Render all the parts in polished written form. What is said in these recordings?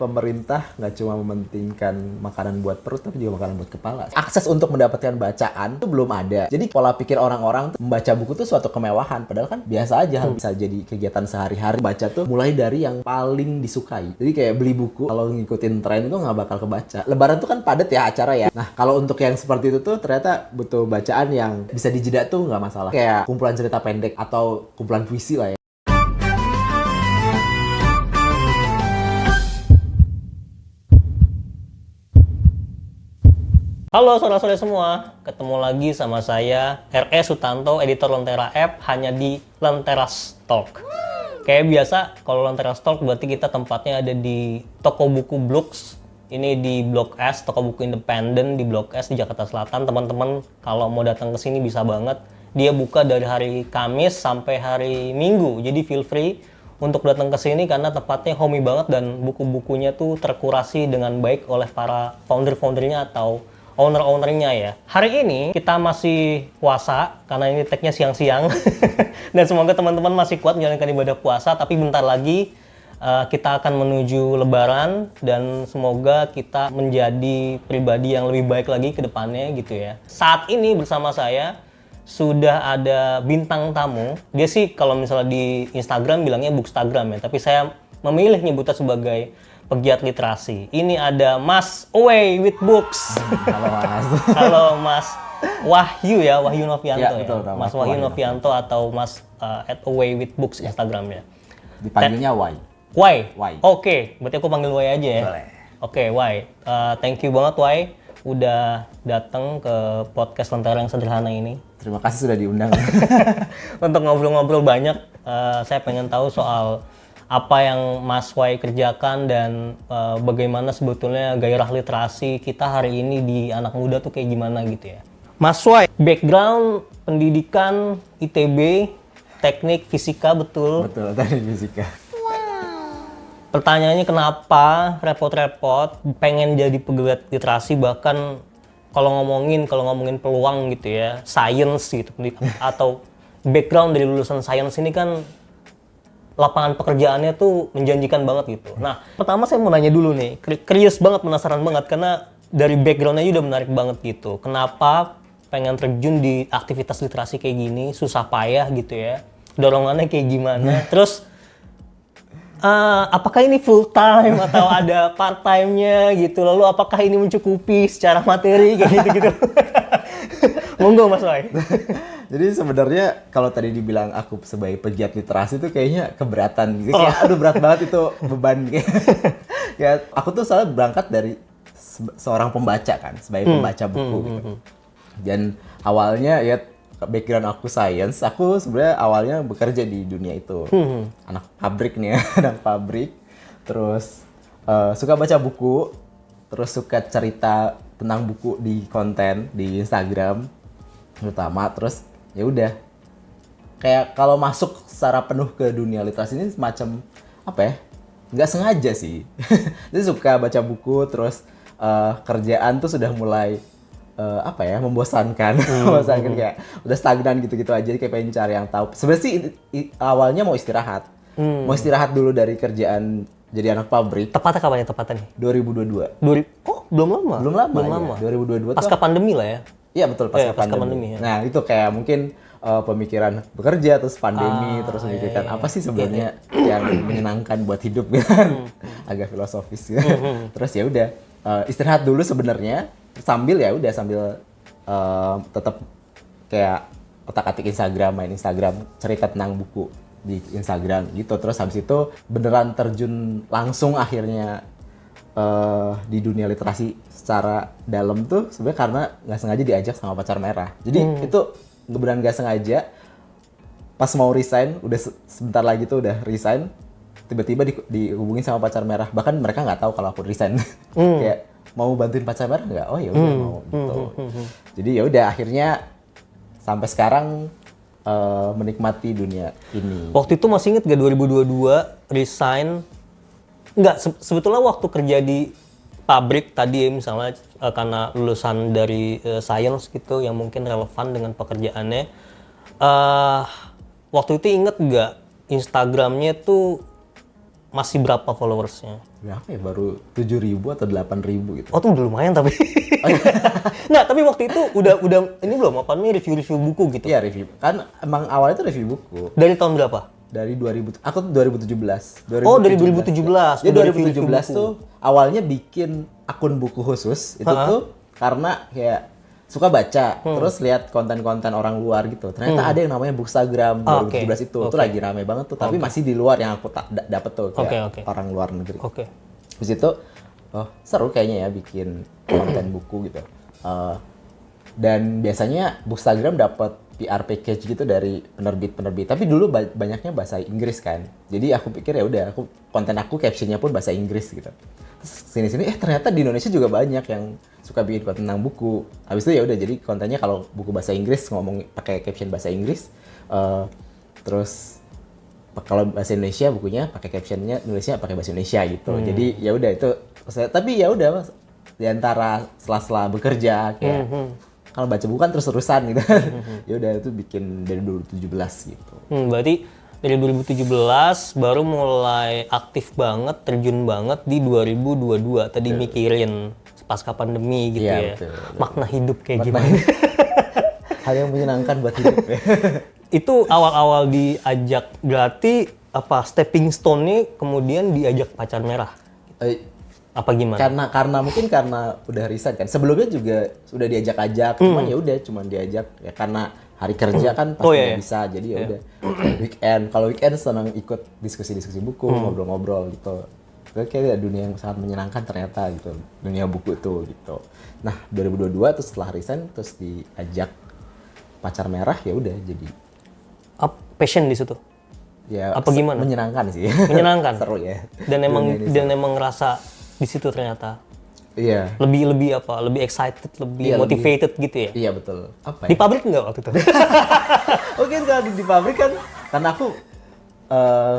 pemerintah nggak cuma mementingkan makanan buat perut, tapi juga makanan buat kepala. Akses untuk mendapatkan bacaan itu belum ada. Jadi pola pikir orang-orang tuh, membaca buku tuh suatu kemewahan. Padahal kan biasa aja, bisa jadi kegiatan sehari-hari. Baca tuh mulai dari yang paling disukai. Jadi kayak beli buku, kalau ngikutin tren itu nggak bakal kebaca. Lebaran tuh kan padat ya acara ya. Nah, kalau untuk yang seperti itu tuh ternyata butuh bacaan yang bisa dijeda tuh nggak masalah. Kayak kumpulan cerita pendek atau kumpulan puisi lah ya. Halo saudara-saudara semua, ketemu lagi sama saya R.E. Sutanto, editor Lentera App, hanya di Lentera Talk. Kayak biasa, kalau Lentera Talk berarti kita tempatnya ada di toko buku Blooks. Ini di Blok S, toko buku independen di Blok S di Jakarta Selatan. Teman-teman kalau mau datang ke sini bisa banget. Dia buka dari hari Kamis sampai hari Minggu, jadi feel free untuk datang ke sini karena tempatnya homey banget dan buku-bukunya tuh terkurasi dengan baik oleh para founder-foundernya atau owner-ownernya ya. Hari ini kita masih puasa karena ini tag-nya siang-siang dan semoga teman-teman masih kuat menjalankan ibadah puasa, tapi bentar lagi kita akan menuju Lebaran dan semoga kita menjadi pribadi yang lebih baik lagi ke depannya gitu ya. Saat ini bersama saya sudah ada bintang tamu. Dia sih kalau misalnya di Instagram bilangnya bookstagram ya, tapi saya memilih nyebutnya sebagai pegiat literasi. Ini ada Mas Away with Books. Halo Mas. Halo Mas Wahyu ya, Wahyu Novianto Ya, betul, betul. Mas Wahyu Novianto atau Mas @away with Books Instagramnya. Dipanggilnya Y. Y. Oke, berarti aku panggil Y aja ya. Boleh. Oke, Y. Thank you banget Y udah datang ke podcast Lentera yang sederhana ini. Terima kasih sudah diundang. Untuk ngobrol-ngobrol banyak, saya pengen tahu soal apa yang Mas Y kerjakan dan bagaimana sebetulnya gairah literasi kita hari ini di anak muda tuh kayak gimana gitu ya. Mas Y, background pendidikan ITB, teknik fisika betul? Betul, tadi fisika. Pertanyaannya kenapa repot-repot pengen jadi pegiat literasi, bahkan kalau ngomongin peluang gitu ya, science gitu, atau background dari lulusan science ini kan lapangan pekerjaannya tuh menjanjikan banget gitu. Nah, pertama saya mau nanya dulu nih, curious banget, penasaran banget, karena dari background-nya udah menarik banget gitu. Kenapa pengen terjun di aktivitas literasi kayak gini, susah payah gitu ya, dorongannya kayak gimana, terus apakah ini full time atau ada part time-nya gitu, lalu apakah ini mencukupi secara materi kayak gitu-gitu. Monggo Mas Wai. Jadi sebenarnya kalau tadi dibilang aku sebagai pegiat literasi itu kayaknya keberatan gitu. Kayak aduh berat banget itu beban kayak. Ya aku tuh soalnya berangkat dari seorang pembaca kan, sebagai pembaca buku gitu. Dan awalnya ya background aku science, aku sebenarnya awalnya bekerja di dunia itu. Anak pabrik nih ya, anak pabrik. Terus suka baca buku, terus suka cerita tentang buku di konten di Instagram terutama. Terus ya udah kayak kalau masuk secara penuh ke dunia literasi ini semacam apa ya, nggak sengaja sih. Jadi suka baca buku, terus kerjaan tuh sudah mulai apa ya, membosankan. Membosankan, kayak udah stagnan gitu-gitu aja. Jadi kayak pengen cari yang tahu. Sebenarnya sih awalnya mau istirahat. Mau istirahat dulu dari kerjaan jadi anak pabrik. Tepatnya kapan ya tepatnya nih? 2022. Oh, belum lama. Belum lama. Ya. 2022 pasca pandemi lah ya. Iya betul, pasca pandemi ya. Nah, itu kayak mungkin pemikiran bekerja, terus pandemi, terus memikirkan apa sih sebenarnya yang menyenangkan buat hidup kan. Agak filosofis gitu. Terus ya udah istirahat dulu sebenarnya, sambil tetap kayak otak-atik Instagram, main Instagram, cerita tentang buku di Instagram gitu. Terus habis itu beneran terjun langsung akhirnya di dunia literasi secara dalam tuh sebenarnya karena nggak sengaja diajak sama pacar merah. Jadi itu beneran nggak sengaja. Pas mau resign, udah sebentar lagi tuh udah resign, tiba-tiba dihubungin sama pacar merah. Bahkan mereka nggak tahu kalau aku resign. Kayak mau bantuin pacar merah nggak? Oh ya udah mau gitu. Jadi ya udah akhirnya sampai sekarang menikmati dunia ini. Waktu itu masih inget gak 2022 resign? Enggak, sebetulnya waktu kerja di pabrik tadi misalnya karena lulusan dari science gitu yang mungkin relevan dengan pekerjaannya. Waktu itu inget gak Instagramnya tuh masih berapa followersnya? Berapa ya? Baru 7.000 atau 8.000 gitu. Oh tuh udah lumayan tapi. Nggak, tapi waktu itu udah ini belum apa nih review buku gitu? Iya review. Kan emang awalnya tuh review buku. Dari tahun berapa? Dari 2000, aku tuh 2017. Oh dari 2017. Jadi udah review 2017 tuh awalnya bikin akun buku khusus itu tuh karena kayak suka baca, terus lihat konten-konten orang luar gitu. Ternyata ada yang namanya Bookstagram 2017 itu lagi rame banget tuh, tapi masih di luar yang aku dapet tuh kayak orang luar negeri. Habis itu, oh seru kayaknya ya bikin konten buku gitu. Dan biasanya Bookstagram dapat PR package gitu dari penerbit-penerbit. Tapi dulu banyaknya bahasa Inggris kan. Jadi aku pikir ya udah, konten aku captionnya pun bahasa Inggris gitu. Terus sini-sini ternyata di Indonesia juga banyak yang suka bikin konten tentang buku. Habis itu ya udah jadi kontennya kalau buku bahasa Inggris ngomong pakai caption bahasa Inggris. Terus kalau bahasa Indonesia bukunya pakai captionnya nulisnya pakai bahasa Indonesia gitu. Jadi ya udah itu. Tapi ya udah Mas, di antara sela-sela bekerja kayak kalau baca buku kan terus-terusan gitu. Ya udah itu bikin dari 2017 gitu. Berarti dari 2017 baru mulai aktif banget, terjun banget di 2022. Tadi mikirin pasca pandemi gitu ya. Betul. Makna hidup kayak gimana? Hal yang menyenangkan buat hidup ya. Itu awal-awal diajak, berarti apa stepping stone-nya kemudian diajak Pacar Merah? Apa gimana? Karena mungkin karena udah resign kan. Sebelumnya juga sudah diajak-ajak, cuman ya udah cuman diajak ya karena hari kerja kan pasti nggak bisa, jadi ya udah kalau weekend senang ikut diskusi-diskusi buku, ngobrol-ngobrol gitu. Kayak dunia yang sangat menyenangkan ternyata gitu, dunia buku itu gitu. Nah 2022 terus setelah resign terus diajak Pacar Merah ya udah jadi passion di situ. Ya apa gimana? Menyenangkan sih. Menyenangkan. Seru ya. Dan emang ngerasa di situ ternyata. Iya. Lebih apa? Lebih excited, lebih motivated gitu ya? Iya betul. Apa Di ya? pabrik nggak waktu itu? Mungkin kalau di pabrik kan karena aku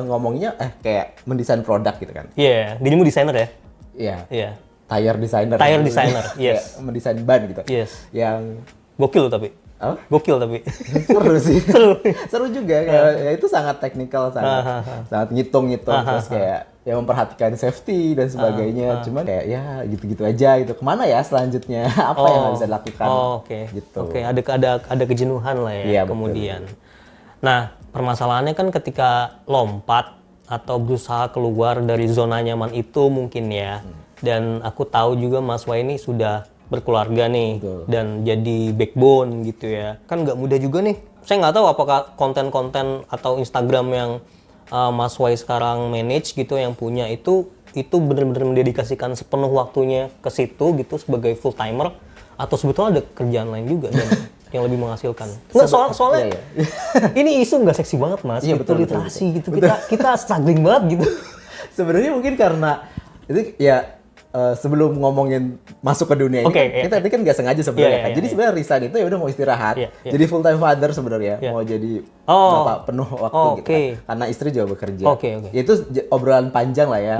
ngomongnya kayak mendesain produk gitu kan. Iya, dirimu desainer ya? Iya. Iya. Tire designer. Tire designer, yes. Mendesain ban gitu. Yes. Yang Gokil tapi. apa? Gokil tapi. Seru sih. Seru juga. Ya, itu sangat teknikal, sangat ngitung-ngitung terus kayak ya memperhatikan safety dan sebagainya. Cuman kayak ya gitu-gitu aja gitu. Kemana ya selanjutnya? Apa yang bisa dilakukan? Oke. Gitu. Oke, ada kejenuhan lah ya Iya, kemudian. Nah, permasalahannya kan ketika lompat atau berusaha keluar dari zona nyaman itu mungkin ya. Dan aku tahu juga Mas Wai ini sudah berkeluarga nih. Betul. Dan jadi backbone gitu ya. Kan nggak mudah juga nih. Saya nggak tahu apakah konten-konten atau Instagram yang Mas Wai sekarang manage gitu yang punya itu benar-benar mendedikasikan sepenuh waktunya ke situ gitu sebagai full timer atau sebetulnya ada kerjaan lain juga dan yang lebih menghasilkan. Nggak, soalnya ini isu nggak seksi banget Mas. Iya, betul, literasi gitu. Kita struggling banget gitu. Sebenarnya mungkin karena itu ya sebelum ngomongin masuk ke dunia ini, kita tadi kan nggak sengaja sebenarnya kan. Jadi sebenarnya resign itu ya udah mau istirahat. Jadi full time father sebenarnya, mau jadi bapak penuh waktu gitu kan. Karena istri juga bekerja. Ya itu obrolan panjang lah ya,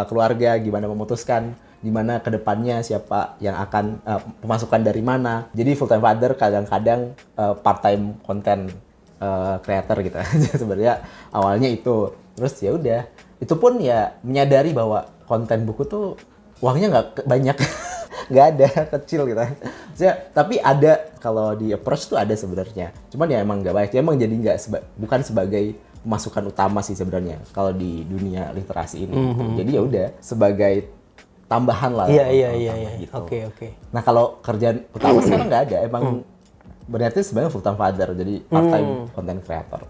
keluarga gimana memutuskan gimana kedepannya siapa yang akan pemasukan dari mana. Jadi full time father kadang-kadang part time content creator gitu. Sebenarnya awalnya itu. Terus ya udah, itu pun ya menyadari bahwa konten buku tuh uangnya nggak banyak, nggak ada, kecil gitu. Tapi ada, kalau di approach tuh ada sebenarnya. Cuman ya emang nggak banyak, emang jadi bukan sebagai pemasukan utama sih sebenarnya kalau di dunia literasi ini. Jadi ya udah sebagai tambahan lah. Iya. Gitu. Oke. Nah kalau kerjaan utama sekarang nggak ada, emang berarti sebenarnya full time father, jadi part time content creator.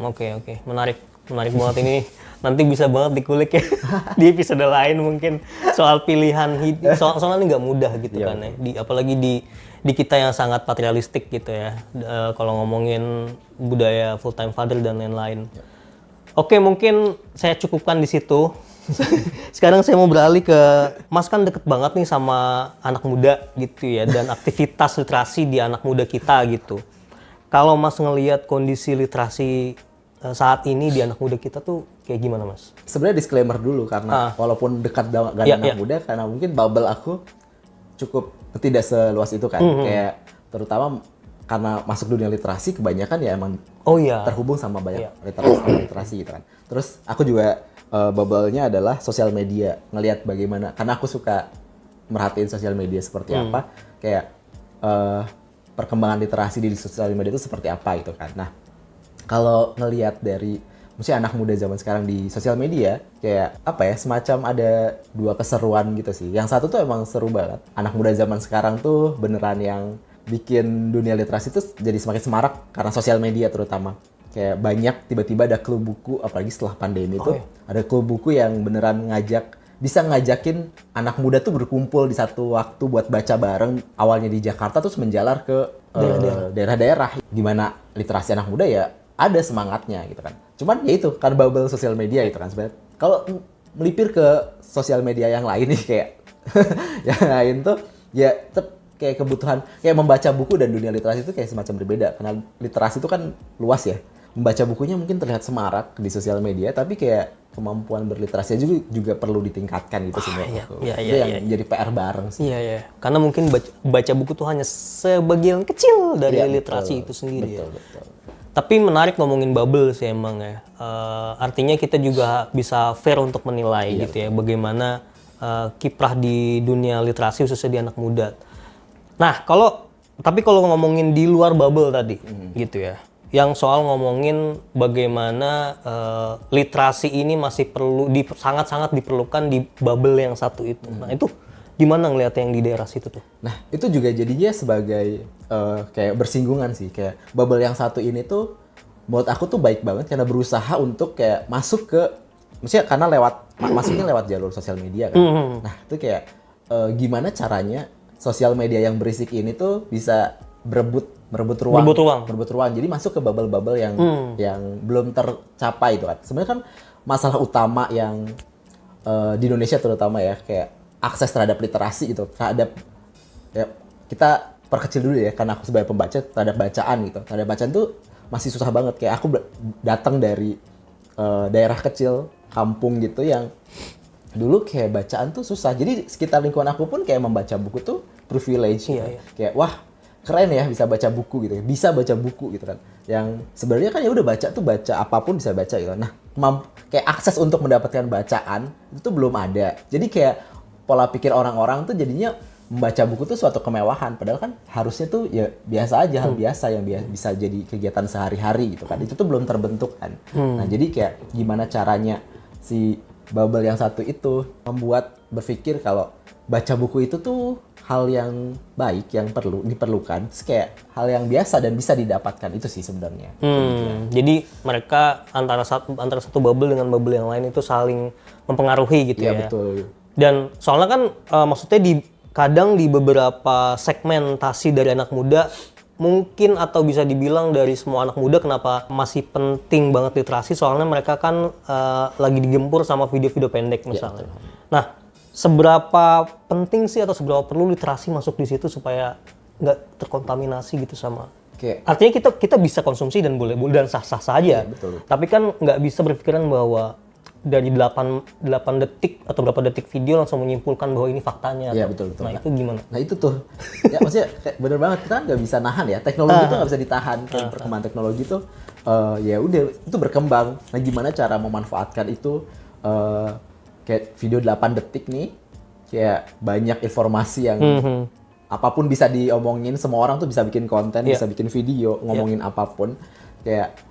Oke. Menarik banget ini. Nanti bisa banget dikulik ya di episode lain mungkin soal pilihan hidup. Soalnya ini nggak mudah gitu kan ya. Apalagi di kita yang sangat patrialistik gitu ya. Kalau ngomongin budaya full time father dan lain-lain. Oke, mungkin saya cukupkan di situ. Sekarang saya mau beralih ke Mas, kan deket banget nih sama anak muda gitu ya, dan aktivitas literasi di anak muda kita gitu. Kalau Mas ngelihat kondisi literasi saat ini di anak muda kita tuh kayak gimana Mas? Sebenarnya disclaimer dulu karena walaupun dekat dengan anak muda, karena mungkin bubble aku cukup tidak seluas itu kan. Kayak terutama karena masuk dunia literasi kebanyakan ya emang terhubung sama banyak literasi gitu kan. Terus aku juga bubble-nya adalah sosial media. Ngelihat bagaimana, karena aku suka merhatiin sosial media seperti apa, kayak perkembangan literasi di sosial media itu seperti apa gitu kan. Nah, kalau ngelihat dari maksudnya anak muda zaman sekarang di sosial media, kayak apa ya, semacam ada dua keseruan gitu sih. Yang satu tuh emang seru banget. Anak muda zaman sekarang tuh beneran yang bikin dunia literasi tuh jadi semakin semarak karena sosial media terutama. Kayak banyak tiba-tiba ada klub buku, apalagi setelah pandemi tuh, ada klub buku yang beneran bisa ngajakin anak muda tuh berkumpul di satu waktu buat baca bareng. Awalnya di Jakarta terus menjalar ke daerah-daerah. Gimana literasi anak muda ya ada semangatnya gitu kan. Cuman ya itu kan bubble sosial media gitu kan sebenarnya. Kalau melipir ke sosial media yang lain nih kayak yang lain tuh ya tetap kayak kebutuhan kayak membaca buku dan dunia literasi itu kayak semacam berbeda karena literasi itu kan luas ya. Membaca bukunya mungkin terlihat semarak di sosial media tapi kayak kemampuan berliterasi juga perlu ditingkatkan gitu sih menurut aku. Itu yang jadi PR bareng sih. Iya. Karena mungkin baca buku itu hanya sebagian kecil dari literasi itu sendiri. Betul. Tapi menarik ngomongin bubble sih emang ya. Artinya kita juga bisa fair untuk menilai gitu ya. Bagaimana kiprah di dunia literasi khususnya di anak muda. Nah, tapi kalau ngomongin di luar bubble tadi gitu ya. Yang soal ngomongin bagaimana literasi ini masih sangat-sangat diperlukan di bubble yang satu itu. Nah, itu gimana ngeliat yang di daerah situ tuh? Nah, itu juga jadinya sebagai kayak bersinggungan sih. Kayak bubble yang satu ini tuh menurut aku tuh baik banget karena berusaha untuk kayak masuk ke, maksudnya karena masuknya lewat jalur sosial media kan. Nah, itu kayak gimana caranya sosial media yang berisik ini tuh bisa berebut ruang. Jadi masuk ke bubble-bubble yang belum tercapai itu kan. Sebenarnya kan masalah utama yang di Indonesia terutama ya kayak akses terhadap literasi gitu, terhadap ya, kita perkecil dulu ya karena aku sebagai pembaca terhadap bacaan gitu. Terhadap bacaan tuh masih susah banget. Kayak aku datang dari daerah kecil, kampung gitu yang dulu kayak bacaan tuh susah. Jadi sekitar lingkungan aku pun kayak membaca buku tuh privilege. Gitu. Kayak wah, keren ya bisa baca buku gitu. Bisa baca buku gitu kan. Yang sebenarnya kan ya udah baca apapun bisa baca gitu. Nah, kayak akses untuk mendapatkan bacaan itu tuh belum ada. Jadi kayak pola pikir orang-orang tuh jadinya membaca buku tuh suatu kemewahan. Padahal kan harusnya tuh ya biasa aja, hal biasa yang bisa jadi kegiatan sehari-hari gitu kan. Itu tuh belum terbentuk kan. Nah, jadi kayak gimana caranya si bubble yang satu itu membuat berpikir kalau baca buku itu tuh hal yang baik, yang diperlukan. Terus kayak hal yang biasa dan bisa didapatkan itu sih sebenarnya. Jadi mereka antara satu bubble dengan bubble yang lain itu saling mempengaruhi gitu ya. Iya, betul. Dan soalnya kan maksudnya kadang di beberapa segmentasi dari anak muda mungkin atau bisa dibilang dari semua anak muda kenapa masih penting banget literasi soalnya mereka kan lagi digempur sama video-video pendek misalnya. Nah, seberapa penting sih atau seberapa perlu literasi masuk di situ supaya nggak terkontaminasi gitu sama? Artinya kita bisa konsumsi dan boleh dan sah-sah saja. Betul. Tapi kan nggak bisa berpikiran bahwa dari 8 detik atau berapa detik video langsung menyimpulkan bahwa ini faktanya. Iya, betul. Nah, itu gimana? Nah, itu tuh. Ya, maksudnya kayak bener banget, kita nggak bisa nahan ya. Teknologi itu nggak bisa ditahan. Kayak perkembangan teknologi tuh, ya udah, itu berkembang. Nah, gimana cara memanfaatkan itu, kayak video 8 detik nih, kayak banyak informasi yang apapun bisa diomongin, semua orang tuh bisa bikin konten, bisa bikin video, ngomongin apapun. Kayak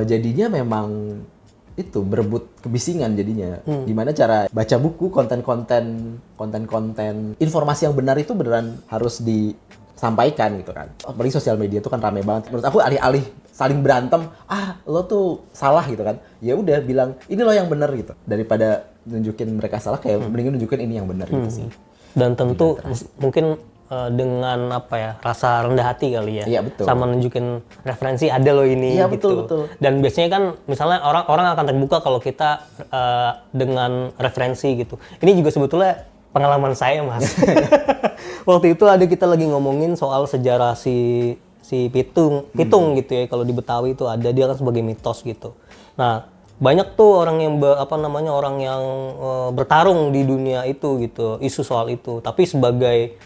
jadinya memang itu berebut kebisingan jadinya. Gimana cara baca buku, konten-konten informasi yang benar itu beneran harus disampaikan gitu kan. Apalagi sosial media itu kan rame banget. Menurut aku alih-alih saling berantem, lo tuh salah gitu kan. Ya udah bilang ini lo yang benar gitu. Daripada nunjukin mereka salah kayak mending nunjukin ini yang benar gitu sih. Dan tentu mungkin dengan rasa rendah hati kali ya. Iya, betul. Sama nunjukin referensi ada loh ini gitu. Betul. Dan biasanya kan misalnya orang akan terbuka kalau kita dengan referensi gitu. Ini juga sebetulnya pengalaman saya, Mas. Waktu itu kita lagi ngomongin soal sejarah si Pitung gitu ya. Kalau di Betawi itu ada, dia kan sebagai mitos gitu. Nah, banyak tuh orang yang orang yang bertarung di dunia itu gitu, isu soal itu. Tapi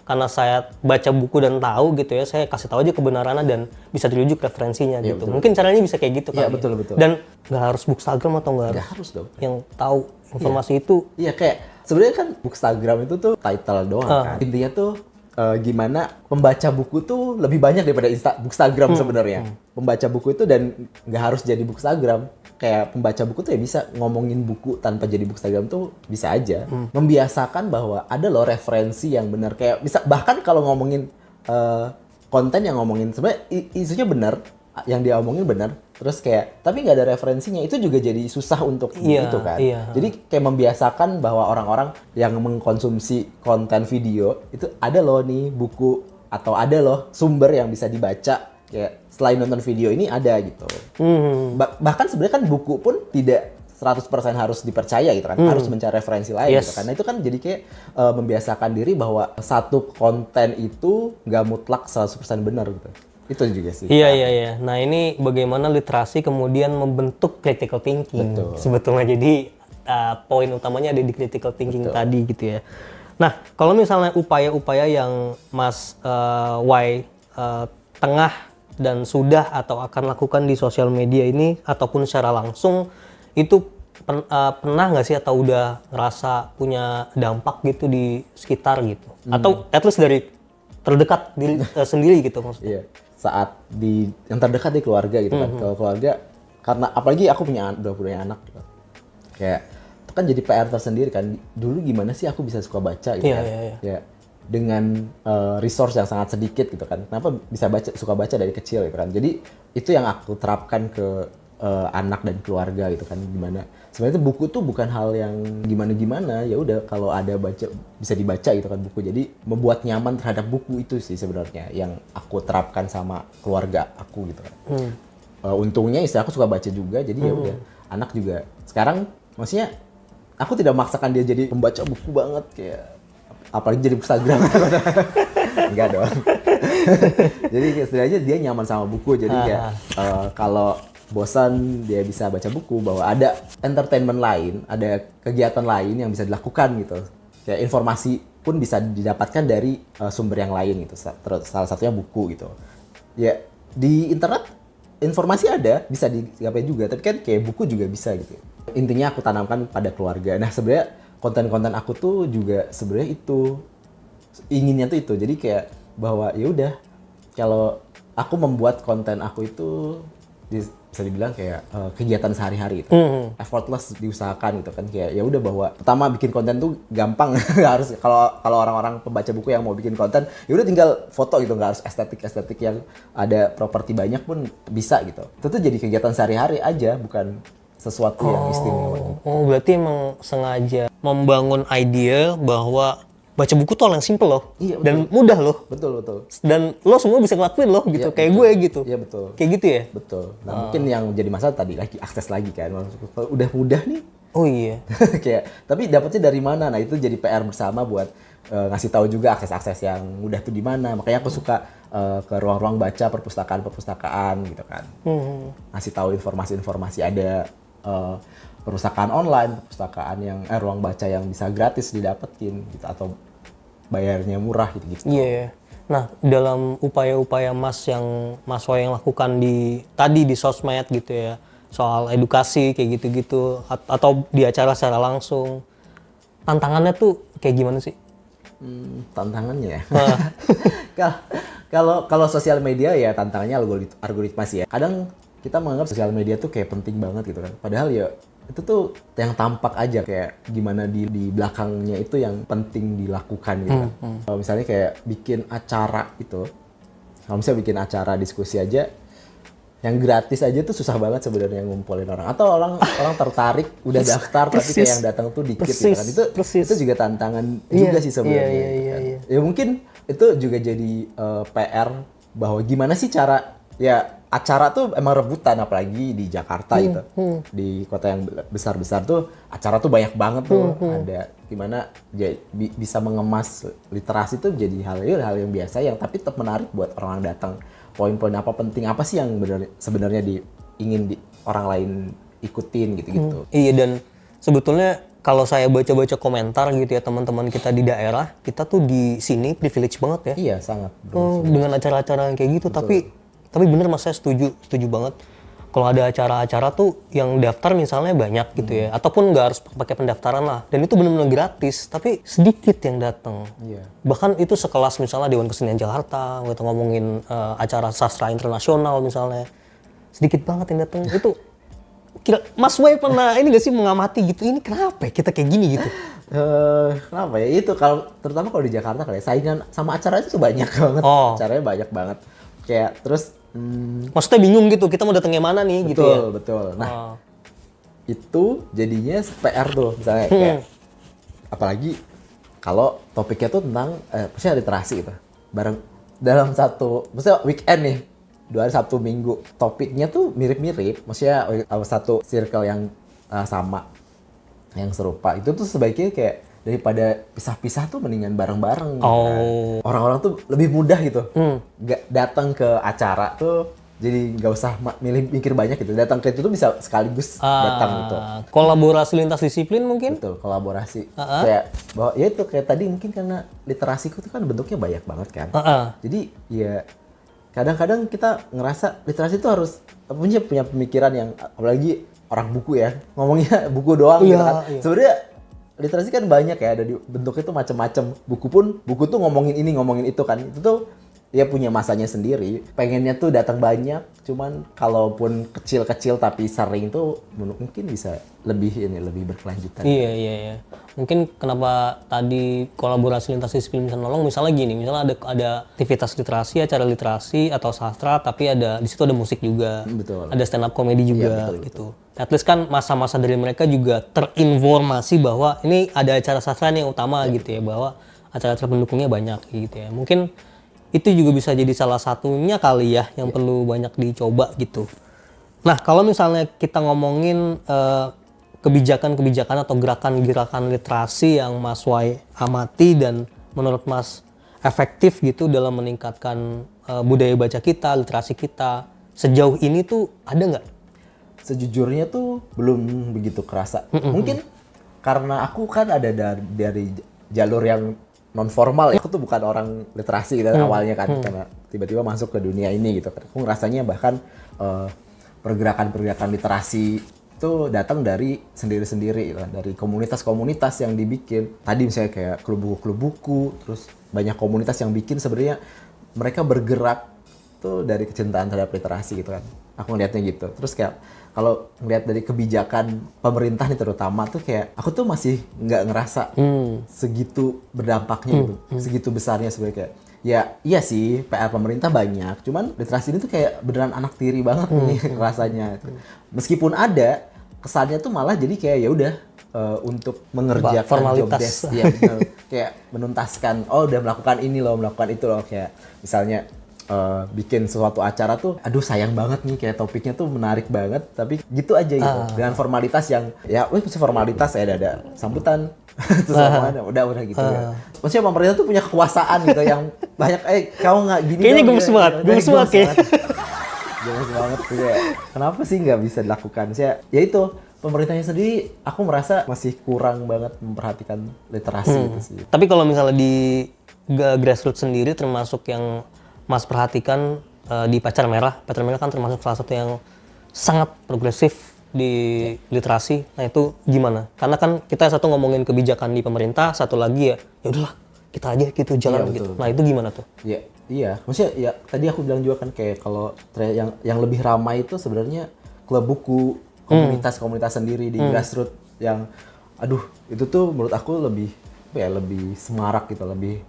karena saya baca buku dan tahu gitu ya, saya kasih tahu aja kebenarannya dan bisa dirujuk referensinya gitu. Betul. Mungkin caranya bisa kayak gitu Iya, kali. betul. Dan nggak harus bookstagram atau nggak Nggak harus dong. yang tahu informasi itu. Iya, kayak sebenarnya kan Bookstagram itu tuh title doang kan. Intinya tuh gimana pembaca buku tuh lebih banyak daripada Bookstagram sebenarnya. Pembaca buku itu dan nggak harus jadi Bookstagram. Kayak pembaca buku tuh ya bisa ngomongin buku tanpa jadi Bookstagram tuh bisa aja. Membiasakan bahwa ada loh referensi yang benar. Kayak bisa bahkan kalau ngomongin konten yang ngomongin sebenarnya isunya benar, yang dia omongin benar, terus kayak tapi nggak ada referensinya, itu juga jadi susah untuk itu kan. Jadi kayak membiasakan bahwa orang-orang yang mengkonsumsi konten video itu ada loh nih buku atau ada loh sumber yang bisa dibaca kayak selain nonton video ini ada gitu. Bahkan sebenarnya kan buku pun tidak 100% harus dipercaya gitu kan, harus mencari referensi lain gitu. Karena itu kan jadi kayak membiasakan diri bahwa satu konten itu nggak mutlak 100% benar gitu. Itu juga sih. Iya. Nah ini bagaimana literasi kemudian membentuk critical thinking. Betul. Sebetulnya jadi poin utamanya ada di critical thinking tadi gitu ya. Nah kalau misalnya upaya-upaya yang Mas Y tengah dan sudah atau akan lakukan di sosial media ini ataupun secara langsung itu pernah nggak sih atau udah ngerasa punya dampak gitu di sekitar gitu? Atau at least dari terdekat diri sendiri gitu maksudnya? Iya. Saat yang terdekat di keluarga gitu kan. Kalau keluarga, karena apalagi aku udah punya anak gitu. Kayak itu kan jadi PR tersendiri kan. Dulu gimana sih aku bisa suka baca gitu kan. Ya, dengan resource yang sangat sedikit gitu kan. Kenapa bisa suka baca dari kecil gitu kan. Jadi itu yang aku terapkan ke anak dan keluarga gitu kan. Gimana sebenarnya buku tuh bukan hal yang gimana-gimana, ya udah kalau ada baca bisa dibaca gitu kan buku. Jadi membuat nyaman terhadap buku itu sih sebenarnya yang aku terapkan sama keluarga aku gitu kan. Untungnya istri aku suka baca juga, jadi ya udah anak juga sekarang maksudnya aku tidak memaksakan dia jadi pembaca buku banget kayak apalagi jadi Instagram. Enggak dong. Jadi setidaknya dia nyaman sama buku, jadi kayak kalau bosan dia bisa baca buku, bahwa ada entertainment lain, ada kegiatan lain yang bisa dilakukan gitu. Kayak informasi pun bisa didapatkan dari sumber yang lain gitu. Terus salah satunya buku gitu. Ya di internet informasi ada, bisa digapai juga, tapi kan kayak buku juga bisa gitu. Intinya aku tanamkan pada keluarga. Nah sebenarnya konten-konten aku tuh juga sebenarnya itu inginnya tuh itu. Jadi kayak bahwa ya udah kalau aku membuat konten aku itu bisa dibilang kayak kegiatan sehari-hari gitu. Effortless diusahakan gitu kan, kayak ya udah bahwa pertama bikin konten tuh gampang. Harus kalau orang-orang pembaca buku yang mau bikin konten ya udah tinggal foto gitu, nggak harus estetik yang ada properti banyak pun bisa gitu. Itu tuh jadi kegiatan sehari-hari aja, bukan sesuatu yang istimewa gitu. Berarti emang sengaja membangun ide bahwa baca buku tuh hal yang simple loh. Iya, dan mudah loh. Betul. Dan lo semua bisa ngelakuin loh gitu. Iya, kayak betul. gue gitu. Iya betul. Kayak gitu ya? Betul. Nah mungkin yang jadi masalah tadi lagi akses lagi kan. Kalau udah mudah nih. Oh iya. Kayak tapi dapetnya dari mana? Nah itu jadi PR bersama buat ngasih tahu juga akses-akses yang mudah tuh di mana. Makanya aku suka ke ruang-ruang baca perpustakaan gitu kan. Ngasih tahu informasi-informasi, ada perpustakaan online, perpustakaan yang ruang baca yang bisa gratis didapetin gitu, atau bayarnya murah gitu. Iya. Nah, dalam upaya-upaya Mas Wai yang lakukan di sosmed gitu ya, soal edukasi kayak gitu-gitu atau di acara secara langsung, tantangannya tuh kayak gimana sih? Tantangannya ya. Kalau sosial media ya tantangannya algoritma sih ya. Kadang kita menganggap sosial media tuh kayak penting banget gitu kan. Padahal ya itu tuh yang tampak aja, kayak gimana di belakangnya itu yang penting dilakukan gitu kan. Kalau misalnya kayak bikin acara itu, kalau misalnya bikin acara diskusi aja, yang gratis aja tuh susah banget sebenarnya ngumpulin orang. Atau orang tertarik udah daftar tapi kayak yang datang tuh dikit gitu kan. Itu juga tantangan juga sih sebenarnya. Gitu kan. Ya mungkin itu juga jadi PR bahwa gimana sih cara, ya acara tuh emang rebutan, apalagi di Jakarta gitu. Di kota yang besar-besar tuh acara tuh banyak banget tuh. Ada gimana bisa mengemas literasi tuh jadi hal yang biasa yang tapi tetap menarik buat orang datang. Poin-poin apa penting apa sih yang sebenarnya ingin orang lain ikutin gitu-gitu. Iya, dan sebetulnya kalau saya baca-baca komentar gitu ya teman-teman kita di daerah, kita tuh di sini privilege banget ya. Iya, sangat. Dengan acara-acara yang kayak gitu. Tapi bener Mas, saya setuju banget. Kalau ada acara-acara tuh yang daftar misalnya banyak gitu ya, ataupun nggak harus pakai pendaftaran lah. Dan itu benar-benar gratis, tapi sedikit yang datang. Iya. Bahkan itu sekelas misalnya Dewan Kesenian Jakarta, kita ngomongin acara sastra internasional misalnya, sedikit banget yang datang. Itu kira Mas Way pernah ini nggak sih mengamati gitu? Ini kenapa ya kita kayak gini gitu? Kenapa ya? Itu kalau terutama kalau di Jakarta kali ya, saingan sama acara itu tuh banyak banget. Oh. Acaranya banyak banget. Kayak terus Maksudnya bingung gitu, kita mau datang yang mana nih gitu ya? betul. Nah, itu jadinya PR tuh misalnya kayak apalagi kalau topiknya tuh tentang maksudnya literasi gitu. Bareng dalam maksudnya weekend nih, 2 hari Sabtu Minggu, topiknya tuh mirip-mirip, maksudnya satu circle yang sama, yang serupa. Itu tuh sebaiknya kayak daripada pisah-pisah tuh mendingan bareng-bareng. Oh. Orang-orang tuh lebih mudah gitu, nggak datang ke acara tuh, jadi nggak usah mikir banyak gitu. Datang ke itu tuh bisa sekaligus datang gitu. Kolaborasi lintas disiplin mungkin? Betul, kolaborasi. Kayak bahwa ya itu kayak tadi mungkin karena literasiku tuh kan bentuknya banyak banget kan. Jadi ya kadang-kadang kita ngerasa literasi itu harus punya pemikiran yang apalagi orang buku ya, ngomongnya buku doang gitu kan. Sebenarnya literasi kan banyak ya, ada di bentuknya tuh macam-macam. Buku tuh ngomongin ini, ngomongin itu kan. Itu tuh dia punya masanya sendiri. Pengennya tuh datang banyak, cuman kalaupun kecil-kecil tapi sering tuh mungkin bisa lebih berkelanjutan. Iya. Mungkin kenapa tadi kolaborasi lintas disiplin bisa nolong, misalnya gini, misalnya ada aktivitas literasi, acara literasi atau sastra, tapi di situ ada musik juga. Betul. Ada stand up comedy juga betul. gitu. At least kan masa-masa dari mereka juga terinformasi bahwa ini ada acara sastra nih yang utama gitu ya, bahwa acara-acara pendukungnya banyak gitu ya. Mungkin itu juga bisa jadi salah satunya kali ya yang perlu banyak dicoba gitu. Nah, kalau misalnya kita ngomongin kebijakan-kebijakan atau gerakan-gerakan literasi yang Mas Way amati dan menurut Mas efektif gitu dalam meningkatkan budaya baca kita, literasi kita, sejauh ini tuh ada nggak? Sejujurnya tuh belum begitu kerasa. Mungkin karena aku kan ada dari jalur yang non formal ya. Aku tuh bukan orang literasi gitu awalnya kan, karena tiba-tiba masuk ke dunia ini gitu. Aku ngerasanya bahkan pergerakan-pergerakan literasi itu datang dari sendiri-sendiri gitu, dari komunitas-komunitas yang dibikin. Tadi misalnya kayak klub buku, terus banyak komunitas yang bikin sebenarnya mereka bergerak tuh dari kecintaan terhadap literasi gitu kan. Aku ngeliatnya gitu. Terus kayak kalau ngeliat dari kebijakan pemerintah nih terutama tuh kayak aku tuh masih nggak ngerasa segitu berdampaknya gitu, segitu besarnya sebenarnya. Kayak ya iya sih PR pemerintah banyak, cuman literasi ini tuh kayak beneran anak tiri banget nih rasanya. Meskipun ada, kesannya tuh malah jadi kayak ya udah untuk mengerjakan job desk ya, kayak menuntaskan, udah melakukan ini loh, melakukan itu loh, kayak misalnya bikin suatu acara tuh, aduh sayang banget nih kayak topiknya tuh menarik banget, tapi gitu aja gitu, dengan formalitas yang ya, formalitas ya ada sambutan, terus udah gitu ya. Maksudnya pemerintah tuh punya kekuasaan gitu yang banyak, kamu nggak gini. Kayaknya gemes banget ya. Gemes banget ya. Kenapa sih nggak bisa dilakukan? Ya itu pemerintahnya sendiri, aku merasa masih kurang banget memperhatikan literasi itu sih. Tapi kalau misalnya di grassroots sendiri, termasuk yang Mas perhatikan di Pacar Merah kan termasuk salah satu yang sangat progresif di literasi. Nah itu gimana? Karena kan kita satu ngomongin kebijakan di pemerintah, satu lagi ya udahlah kita aja gitu jalan gitu. Nah itu gimana tuh? Iya. Maksudnya ya tadi aku bilang juga kan kayak kalau yang lebih ramai itu sebenarnya klub buku, komunitas sendiri di grassroots yang itu tuh menurut aku lebih semarak gitu, lebih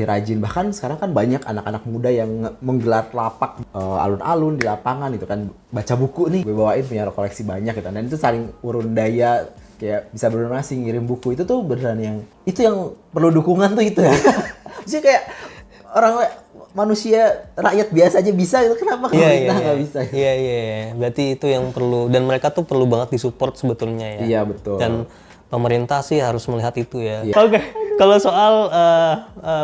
rajin. Bahkan sekarang kan banyak anak-anak muda yang menggelar lapak alun-alun di lapangan gitu kan, baca buku nih, gue bawain punya koleksi banyak gitu, dan itu saling urun daya, kayak bisa berdonasi, ngirim buku. Itu tuh beneran yang perlu dukungan tuh itu ya. Maksudnya kayak manusia rakyat biasa aja bisa gitu, kenapa pemerintah nggak bisa? Iya. Berarti itu yang perlu, dan mereka tuh perlu banget disupport sebetulnya ya. Iya betul. Dan pemerintah sih harus melihat itu ya. Iya. Oke, kalau soal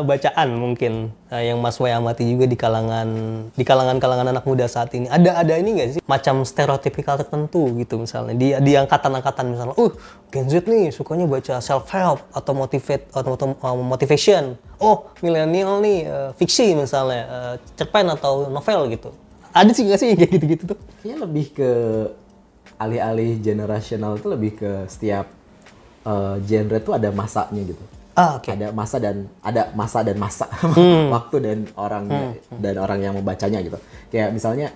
bacaan mungkin yang Mas Way amati juga di kalangan anak muda saat ini, ada ini nggak sih macam stereotipikal tertentu gitu misalnya di angkatan misalnya, Gen Z nih sukanya baca self help atau motivation, milenial nih fiksi misalnya, cerpen atau novel gitu. Ada sih nggak sih kayak gitu-gitu tuh? Kayaknya lebih ke alih-alih generasional itu lebih ke setiap genre tuh ada masanya gitu. Oke. Ada masa dan masa waktu dan orangnya dan orang yang membacanya gitu. Kayak misalnya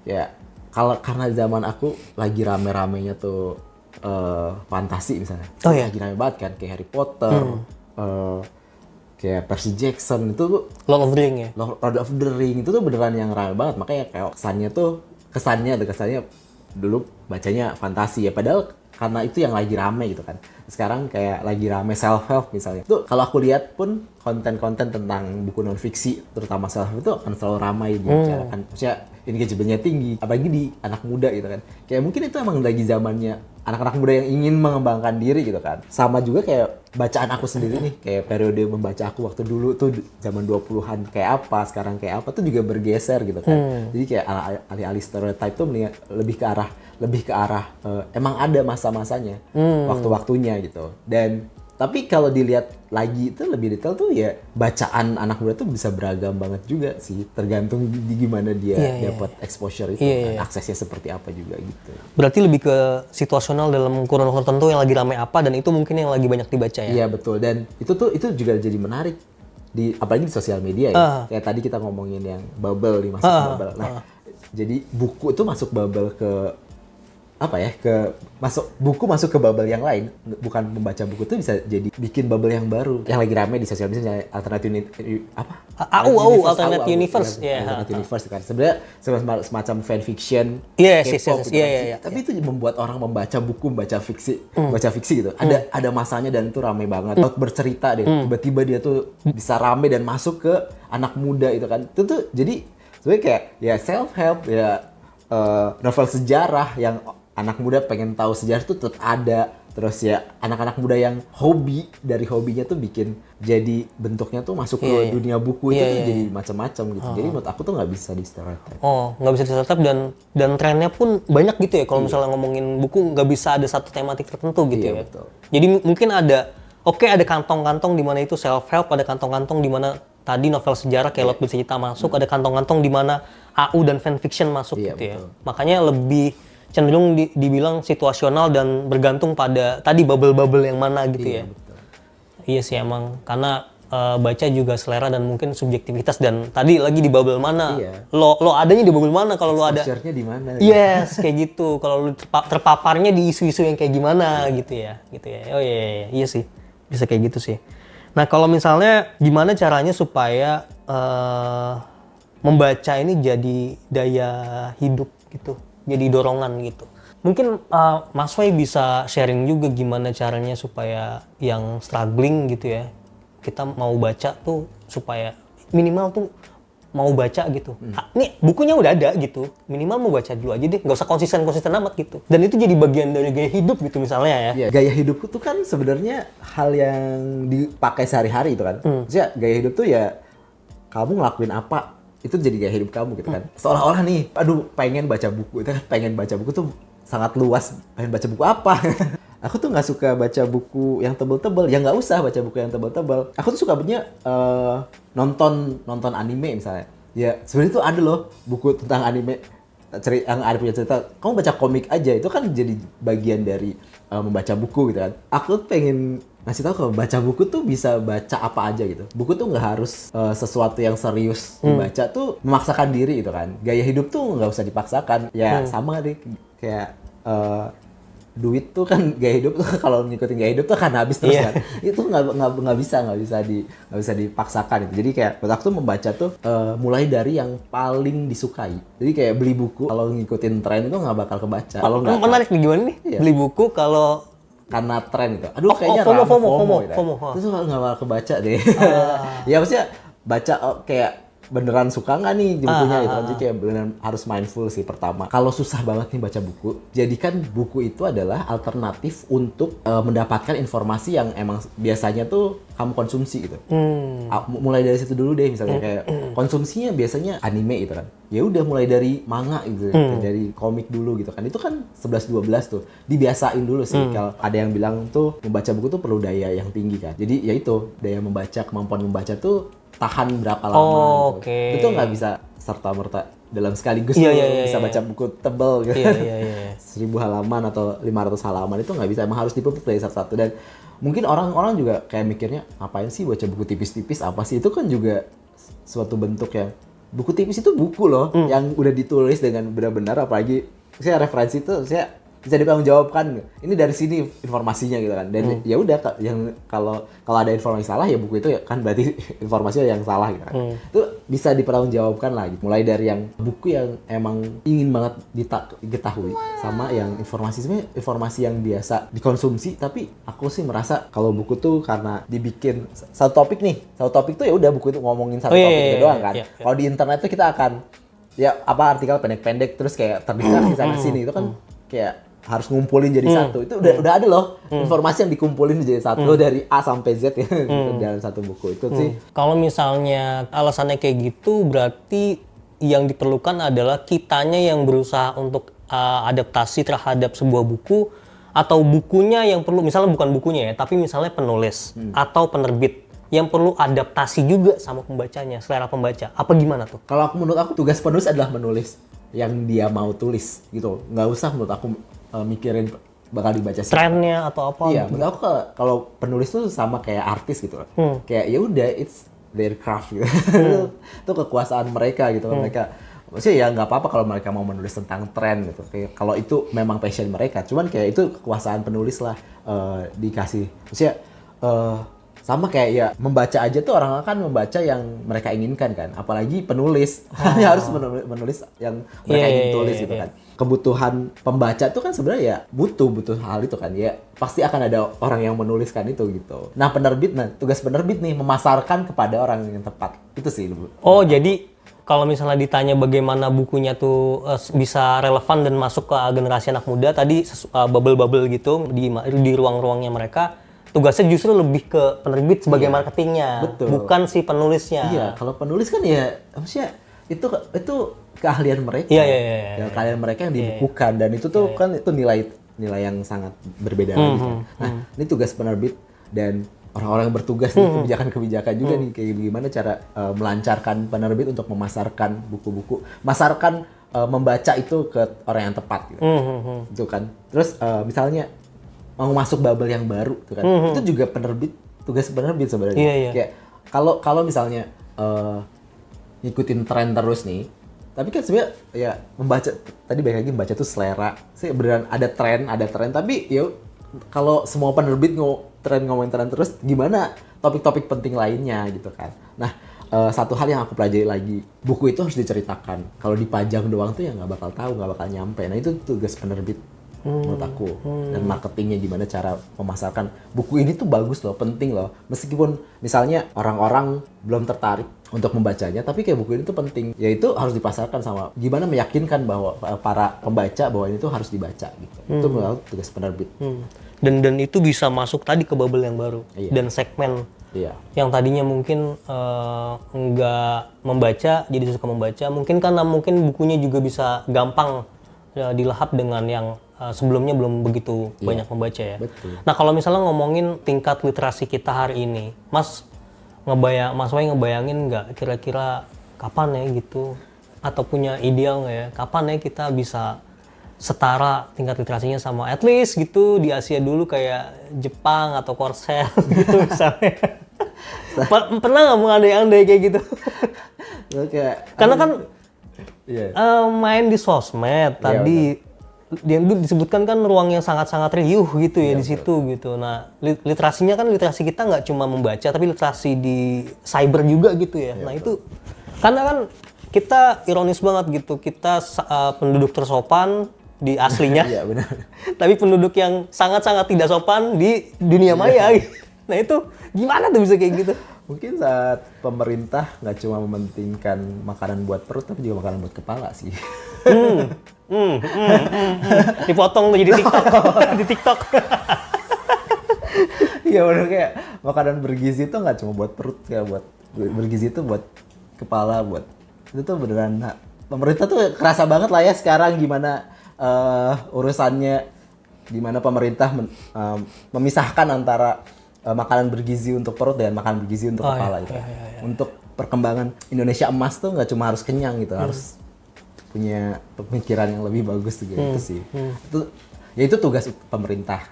ya karena zaman aku lagi rame-ramenya tuh fantasi misalnya. Iya. Lagi rame banget kan kayak Harry Potter, kayak Percy Jackson itu tuh Lord of the Ring ya. Lord of the Ring itu tuh beneran yang rame banget, makanya kayak kesannya dulu bacanya fantasi ya, padahal karena itu yang lagi rame gitu kan. Sekarang kayak lagi rame self help misalnya. Tuh kalau aku lihat pun konten-konten tentang buku non fiksi terutama self help itu akan selalu ramai dibicarakan. Maksudnya engagement-nya tinggi, apalagi di anak muda gitu kan. Kayak mungkin itu emang lagi zamannya anak-anak muda yang ingin mengembangkan diri gitu kan. Sama juga kayak bacaan aku sendiri nih, kayak periode membaca aku waktu dulu tuh zaman 20-an kayak apa, sekarang kayak apa tuh juga bergeser gitu kan. Jadi kayak alih-alih stereotype tuh lebih ke arah emang ada masa-masanya, waktu-waktunya gitu. Dan tapi kalau dilihat lagi itu lebih detail tuh ya bacaan anak muda tuh bisa beragam banget juga sih, tergantung di gimana dia dapat exposure itu kan, aksesnya seperti apa juga gitu. Berarti lebih ke situasional dalam kurun waktu tertentu yang lagi ramai apa, dan itu mungkin yang lagi banyak dibaca ya. Iya betul, dan itu juga jadi menarik apalagi di sosial media ya. Kayak tadi kita ngomongin yang bubble nih, masuk bubble. Nah, jadi buku itu masuk bubble buku masuk ke bubble yang lain, bukan membaca buku itu bisa jadi bikin bubble yang baru yang lagi rame di sosial media, alternative alternate universe alternate universe kan sebenarnya semacam fanfiction, K-pop gitu kan. Tapi itu membuat orang membaca fiksi gitu, ada masanya dan itu rame banget. Bercerita deh, tiba-tiba dia tuh bisa rame dan masuk ke anak muda itu kan. Itu tuh jadi sebenarnya kayak ya self help ya, novel sejarah yang anak muda pengen tahu sejarah tuh tetap ada. Terus ya anak-anak muda yang hobinya tuh bikin jadi bentuknya tuh masuk ke dunia buku itu tuh jadi macam-macam gitu. Jadi menurut aku tuh nggak bisa di stereotype. Nggak bisa di stereotype, dan trennya pun banyak gitu ya. Kalau misalnya ngomongin buku nggak bisa ada satu tematik tertentu gitu ya. Betul. Jadi mungkin ada kantong-kantong di mana itu self help, ada kantong-kantong di mana tadi novel sejarah kayak Lot Bercerita masuk, ada kantong-kantong di mana AU dan fanfiction masuk gitu ya. Betul. Makanya lebih cenderung dibilang situasional dan bergantung pada tadi bubble-bubble yang mana gitu ya. Betul. Iya sih emang, karena baca juga selera dan mungkin subjektivitas, dan tadi lagi di bubble mana. Lo adanya di bubble mana kalau lo ada. Exposure-nya di mana? Yes, kayak gitu. Kalau lo terpaparnya di isu-isu yang kayak gimana gitu ya. Oh iya sih. Bisa kayak gitu sih. Nah, kalau misalnya gimana caranya supaya membaca ini jadi daya hidup gitu, jadi dorongan gitu. Mungkin Mas Way bisa sharing juga gimana caranya supaya yang struggling gitu ya, kita mau baca tuh supaya minimal tuh mau baca gitu. Nih bukunya udah ada gitu, minimal mau baca dulu aja deh, nggak usah konsisten amat gitu. Dan itu jadi bagian dari gaya hidup gitu misalnya ya. Gaya hidup itu kan sebenarnya hal yang dipakai sehari-hari itu kan. Maksudnya gaya hidup tuh ya kamu ngelakuin apa, itu jadi gaya hidup kamu gitu kan. Seolah-olah nih, pengen baca buku, itu kan pengen baca buku tuh sangat luas. Pengen baca buku apa? Aku tuh nggak suka baca buku yang tebel-tebel. Ya nggak usah baca buku yang tebel-tebel. Aku tuh suka nonton anime misalnya. Ya sebenarnya tuh ada loh buku tentang anime yang ada punya cerita. Kamu baca komik aja itu kan jadi bagian dari membaca buku gitu kan. Aku pengen ngasih tahu kalau baca buku tuh bisa baca apa aja gitu. Buku tuh nggak harus sesuatu yang serius dibaca tuh memaksakan diri gitu kan. Gaya hidup tuh nggak usah dipaksakan. Ya sama deh kayak duit tuh kan gaya hidup tuh kalau ngikutin gaya hidup tuh akan habis terus kan. Itu nggak bisa dipaksakan itu. Jadi kayak buat aku tuh membaca tuh mulai dari yang paling disukai. Jadi kayak beli buku kalau ngikutin tren tuh nggak bakal kebaca. Kalau nggak menarik nih gimana nih? Beli buku kalau karena tren gitu. Kayaknya FOMO gitu. Itu nggak bakal kebaca deh. Ya maksudnya baca kayak beneran suka nggak nih di bukunya gitu kan. Jadi kayak beneran harus mindful sih pertama. Kalau susah banget nih baca buku, jadikan buku itu adalah alternatif untuk mendapatkan informasi yang emang biasanya tuh kamu konsumsi gitu. Mulai dari situ dulu deh, misalnya kayak konsumsinya biasanya anime gitu kan. Ya udah mulai dari manga gitu, dari komik dulu gitu kan. Itu kan 11-12 tuh. Dibiasain dulu sih. Kalau ada yang bilang tuh membaca buku tuh perlu daya yang tinggi kan. Jadi ya itu, daya membaca, kemampuan membaca tuh tahan berapa lama gitu. Itu nggak bisa serta-merta dalam sekaligus tuh bisa baca buku tebel gitu. 1000 halaman atau 500 halaman itu nggak bisa, emang harus dipupuk dari satu-satu. Dan mungkin orang-orang juga kayak mikirnya, ngapain sih baca buku tipis-tipis, apa sih? Itu kan juga suatu bentuk yang, buku tipis itu buku loh, yang udah ditulis dengan benar-benar, apalagi saya referensi itu saya bisa dipertanggungjawabkan. Ini dari sini informasinya gitu kan. Dan ya udah, yang kalau ada informasi salah ya buku itu ya kan berarti informasinya yang salah gitu kan. Itu bisa dipertanggungjawabkan lah gitu. Mulai dari yang buku yang emang ingin banget diketahui, sama yang informasi yang biasa dikonsumsi. Tapi aku sih merasa kalau buku tuh karena dibikin satu topik tuh ya udah, buku itu ngomongin satu topik itu doang kan. Kalau di internet tuh kita akan artikel pendek-pendek terus kayak terdistraksi sana sini, itu kan kayak harus ngumpulin jadi satu. Itu udah ada loh informasi yang dikumpulin jadi satu dari A sampai Z ya dalam satu buku itu sih. Kalau misalnya alasannya kayak gitu, berarti yang diperlukan adalah kitanya yang berusaha untuk adaptasi terhadap sebuah buku, atau bukunya yang perlu, misalnya bukan bukunya ya, tapi misalnya penulis atau penerbit yang perlu adaptasi juga sama pembacanya, selera pembaca. Apa gimana tuh? Kalau menurut aku tugas penulis adalah menulis yang dia mau tulis gitu. Nggak usah menurut aku mikirin bakal dibaca siapa. Trennya atau apa? Iya, menurut aku kalau penulis tuh sama kayak artis gitu. Kayak ya udah, it's their craft gitu. Itu kekuasaan mereka gitu. Mereka maksudnya ya nggak apa-apa kalau mereka mau menulis tentang tren gitu. Kayak kalau itu memang passion mereka. Cuman kayak itu kekuasaan penulis lah, dikasih. Maksudnya sama kayak ya membaca aja tuh, orang akan membaca yang mereka inginkan kan, apalagi penulis harus menulis yang mereka ingin tulis gitu kan. Kebutuhan pembaca tuh kan sebenarnya ya butuh hal itu kan, ya pasti akan ada orang yang menuliskan itu gitu. Nah tugas penerbit nih memasarkan kepada orang yang tepat, itu sih. Jadi kalau misalnya ditanya bagaimana bukunya tuh bisa relevan dan masuk ke generasi anak muda, tadi bubble-bubble gitu di ruang-ruangnya mereka, tugasnya justru lebih ke penerbit sebagai marketingnya. Betul. Bukan si penulisnya. Iya, kalau penulis kan ya maksudnya itu keahlian mereka. Iya. Keahlian mereka yang dibukukan, dan itu tuh kan itu nilai yang sangat berbeda lagi kan. Nah, ini tugas penerbit dan orang-orang yang bertugas nih, kebijakan-kebijakan juga nih, kayak gimana cara melancarkan penerbit untuk memasarkan buku-buku, membaca itu ke orang yang tepat gitu. Itu kan. Terus misalnya mau masuk bubble yang baru tuh kan. Itu juga tugas penerbit sebenarnya. Iya. Kayak kalau misalnya ngikutin tren terus nih, tapi kan sebenarnya ya membaca, tadi balik lagi membaca tuh selera. Saya beneran ada tren, tapi ya kalau semua penerbit ngomongin tren terus, gimana topik-topik penting lainnya gitu kan. Nah, satu hal yang aku pelajari lagi, buku itu harus diceritakan. Kalau dipajang doang tuh ya nggak bakal tahu, nggak bakal nyampe. Nah, itu tugas penerbit menurut aku. Dan marketingnya gimana cara memasarkan buku ini tuh bagus loh, penting loh. Meskipun misalnya orang-orang belum tertarik untuk membacanya, tapi kayak buku ini tuh penting. Ya itu harus dipasarkan, sama gimana meyakinkan bahwa para pembaca bahwa ini tuh harus dibaca gitu. Itu menurut aku tugas penerbit. Dan itu bisa masuk tadi ke bubble yang baru. Dan segmen yang tadinya mungkin nggak membaca jadi suka membaca, mungkin karena bukunya juga bisa gampang dilahap dengan yang sebelumnya belum begitu banyak membaca ya. Betul. Nah, kalau misalnya ngomongin tingkat literasi kita hari ini, Mas Wai ngebayangin nggak kira-kira kapan ya gitu, atau punya ideal nggak ya, kapan ya kita bisa setara tingkat literasinya sama at least gitu di Asia dulu kayak Jepang atau Korsel gitu misalnya. Pernah nggak mengandai-andai kayak gitu? Karena kan main di sosmed tadi, yang disebutkan kan ruang yang sangat-sangat riuh gitu ya, di situ gitu. Nah, literasinya kan literasi kita nggak cuma membaca, tapi literasi di cyber juga gitu ya. Nah, itu karena kan kita ironis banget gitu, kita penduduk tersopan di aslinya, benar. tapi penduduk yang sangat-sangat tidak sopan di dunia maya. Nah, itu gimana tuh bisa kayak gitu? Mungkin saat pemerintah nggak cuma mementingkan makanan buat perut, tapi juga makanan buat kepala sih. Dipotong tuh jadi TikTok. Di TikTok. Iya bener, kayak makanan bergizi itu nggak cuma buat perut, kayak buat bergizi itu buat kepala, buat itu tuh beneran. Nah, pemerintah tuh kerasa banget lah ya sekarang gimana urusannya, gimana pemerintah memisahkan antara makanan bergizi untuk perut dan makanan bergizi untuk kepala gitu. Untuk perkembangan Indonesia emas tuh nggak cuma harus kenyang gitu, harus punya pemikiran yang lebih bagus juga itu sih. Itu tugas pemerintah.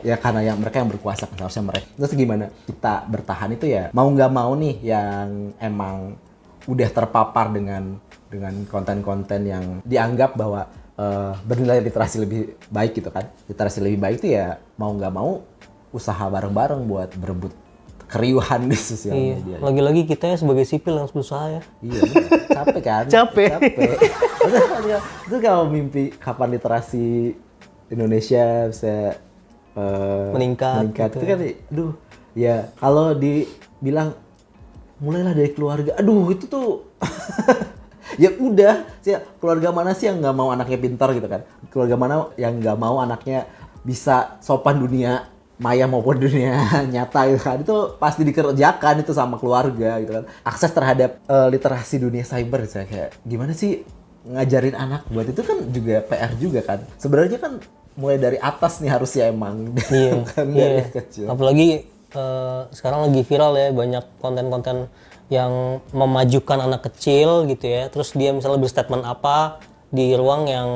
Ya karena mereka yang berkuasa kan, harusnya mereka. Terus gimana kita bertahan itu ya mau nggak mau nih yang emang udah terpapar dengan konten-konten yang dianggap bahwa bernilai literasi lebih baik gitu kan. Literasi lebih baik itu ya mau nggak mau usaha bareng-bareng buat berebut keriuhan di sosial media. Lagi-lagi kita ya sebagai sipil yang berusaha ya. Iya, capek kan? Capek. Itu kalau mimpi kapan literasi Indonesia bisa meningkat gitu. Itu kan, aduh, ya kalau dibilang mulailah dari keluarga, aduh itu tuh ya udah, keluarga mana sih yang nggak mau anaknya pintar gitu kan? Keluarga mana yang nggak mau anaknya bisa sopan dunia maya maupun dunia nyata gitu kan? Itu pasti dikerjakan itu sama keluarga gitu kan. Akses terhadap literasi dunia cyber, saya kayak gimana sih ngajarin anak buat itu kan juga PR juga kan. Sebenarnya kan mulai dari atas nih harusnya emang. Kan dari kecil. Apalagi sekarang lagi viral ya, banyak konten-konten yang memajukan anak kecil gitu ya. Terus dia misalnya berstatement apa di ruang yang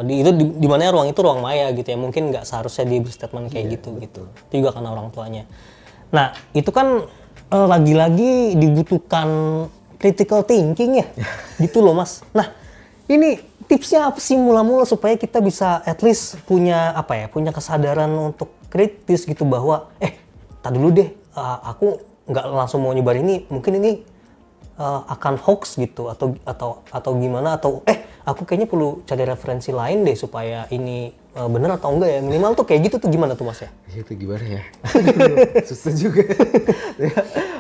di mana ruang itu ruang maya gitu ya, mungkin nggak seharusnya dia berstatement kayak gitu. Itu juga karena orang tuanya. Nah itu kan lagi-lagi dibutuhkan critical thinking ya gitu loh mas. Nah ini tipsnya apa sih mula-mula supaya kita bisa at least punya kesadaran untuk kritis gitu, bahwa tak dulu deh, aku nggak langsung mau nyebar ini, mungkin ini akan hoax gitu atau gimana, atau aku kayaknya perlu cari referensi lain deh supaya ini bener atau enggak ya, minimal tuh kayak gitu tuh gimana tuh mas ya? Itu gimana ya? Susah juga.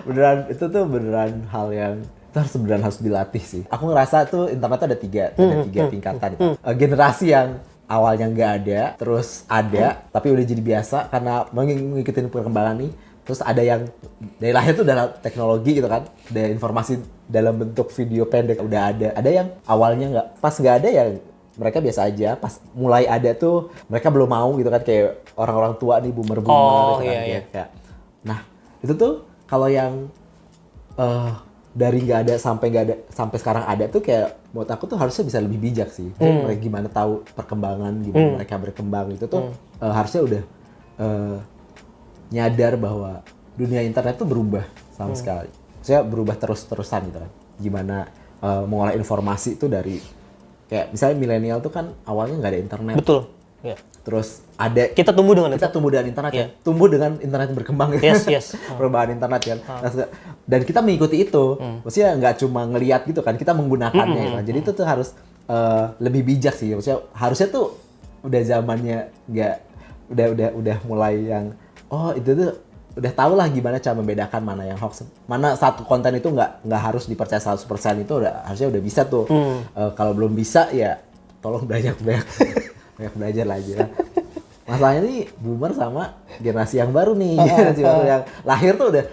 Beneran itu tuh beneran hal yang harus dilatih sih. Aku ngerasa tuh internet tuh ada tiga tingkatan. Generasi yang awalnya nggak ada, terus ada, tapi udah jadi biasa karena mengikuti perkembangan nih. Terus ada yang dari lahir tuh udah teknologi gitu kan, ada informasi dalam bentuk video pendek udah ada. Ada yang awalnya nggak ada ya mereka biasa aja. Pas mulai ada tuh mereka belum mau gitu kan, kayak orang-orang tua nih, boomer gitu kan. Kayak. Nah itu tuh kalau yang dari nggak ada sampai sekarang ada tuh, kayak menurut aku tuh harusnya bisa lebih bijak sih. Mereka gimana tahu perkembangan, gimana mereka berkembang itu tuh harusnya udah nyadar bahwa dunia internet tuh berubah sama sekali. Saya berubah terus-terusan gitu kan. Gimana mengolah informasi itu dari kayak misalnya milenial tuh kan awalnya nggak ada internet. Betul. Ya. Terus kita tumbuh dengan internet ya. Tumbuh dengan internet berkembang. Yes. Perubahan internet kan. Dan kita mengikuti itu. Maksudnya nggak cuma ngelihat gitu kan, kita menggunakannya gitu. Jadi itu tuh harus lebih bijak sih. Maksudnya harusnya tuh udah zamannya udah mulai yang itu tuh udah tau lah gimana cara membedakan mana yang hoax, mana satu konten itu nggak harus dipercaya 100%, itu harusnya udah bisa tuh. Kalau belum bisa ya tolong banyak belajar lagi lah. Masalahnya nih boomer sama generasi yang baru nih, generasi baru yang lahir tuh udah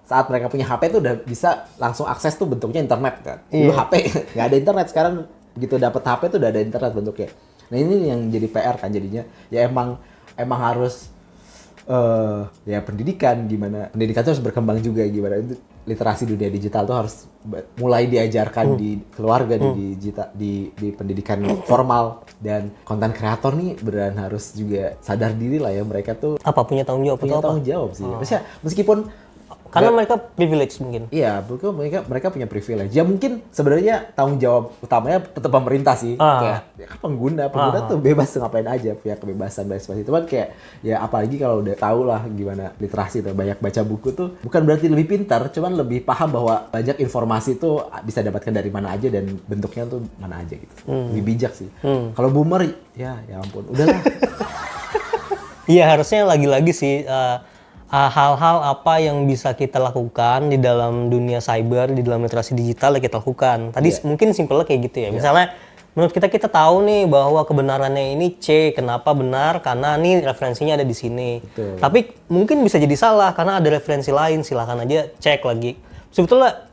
saat mereka punya HP tuh udah bisa langsung akses tuh bentuknya internet kan. Dulu HP nggak ada internet, sekarang begitu dapet HP tuh udah ada internet bentuknya. Nah ini yang jadi PR kan jadinya, ya emang harus ya pendidikan itu harus berkembang juga, gimana itu literasi dunia digital tuh harus mulai diajarkan di keluarga, di pendidikan formal, dan konten kreator nih beneran harus juga sadar diri lah ya, mereka tuh punya tanggung jawab sih. Maksudnya meskipun karena mereka privilege mungkin. Iya, mereka punya privilege. Ya mungkin sebenarnya tanggung jawab utamanya tetap pemerintah sih. Kayak ya kan pengguna tuh bebas ngapain aja, punya kebebasan berekspresi. Cuman kayak ya apalagi kalau udah tahu lah gimana literasi tuh, banyak baca buku tuh bukan berarti lebih pintar, cuman lebih paham bahwa banyak informasi tuh bisa dapatkan dari mana aja dan bentuknya tuh mana aja gitu. Lebih bijak sih. Kalau boomer ya ampun, udahlah. Iya, harusnya lagi-lagi sih hal-hal apa yang bisa kita lakukan di dalam dunia cyber, di dalam literasi digital yang kita lakukan. Tadi mungkin simpelnya kayak gitu ya. Misalnya menurut kita tahu nih bahwa kebenarannya ini C. Kenapa benar? Karena nih referensinya ada di sini. Betul. Tapi mungkin bisa jadi salah karena ada referensi lain. Silahkan aja cek lagi. Sebetulnya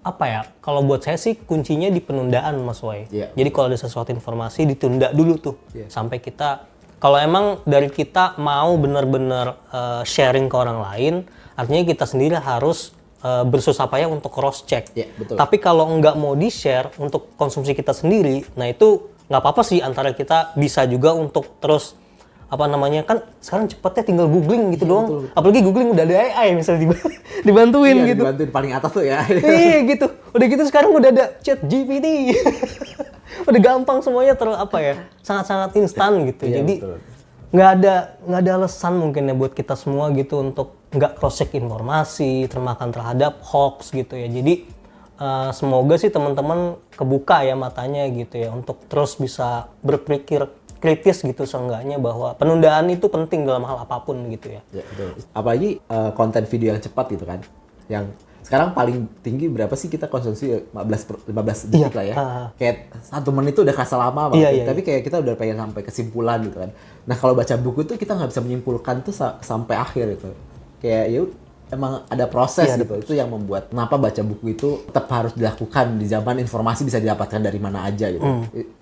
apa ya? Kalau buat saya sih kuncinya di penundaan, Mas Wai. Iya. Jadi kalau ada sesuatu informasi ditunda dulu tuh sampai kita. Kalau emang dari kita mau benar-benar sharing ke orang lain, artinya kita sendiri harus bersusah payah untuk cross check. Iya, betul. Tapi kalau nggak mau di-share untuk konsumsi kita sendiri, nah itu nggak apa-apa sih, antara kita bisa juga untuk terus apa namanya, kan sekarang cepetnya tinggal googling gitu doang. betul. Apalagi googling udah ada AI misalnya dibantuin Iya, gitu. dibantuin paling atas tuh ya. Iya gitu. Udah gitu sekarang udah ada chat GPT. Udah gampang semuanya sangat-sangat instan gitu. Iya, Jadi betul. nggak ada alasan mungkin ya buat kita semua gitu untuk nggak cross check informasi, termakan terhadap hoax gitu ya. Jadi semoga sih teman-teman kebuka ya matanya gitu ya untuk terus bisa berpikir kritis gitu seenggaknya bahwa penundaan itu penting dalam hal apapun gitu ya. Ya, betul. Apalagi konten video yang cepat gitu kan. Yang sekarang paling tinggi berapa sih kita konsumsi 15 detik lah ya. Kayak 1 menit itu udah kerasa lama banget. Iya. Tapi kayak kita udah pengen sampai kesimpulan gitu kan. Nah, kalau baca buku tuh kita nggak bisa menyimpulkan tuh sampai akhir gitu. Kayak ya emang ada proses gitu. Itu yang membuat kenapa baca buku itu tetap harus dilakukan di zaman informasi bisa didapatkan dari mana aja gitu.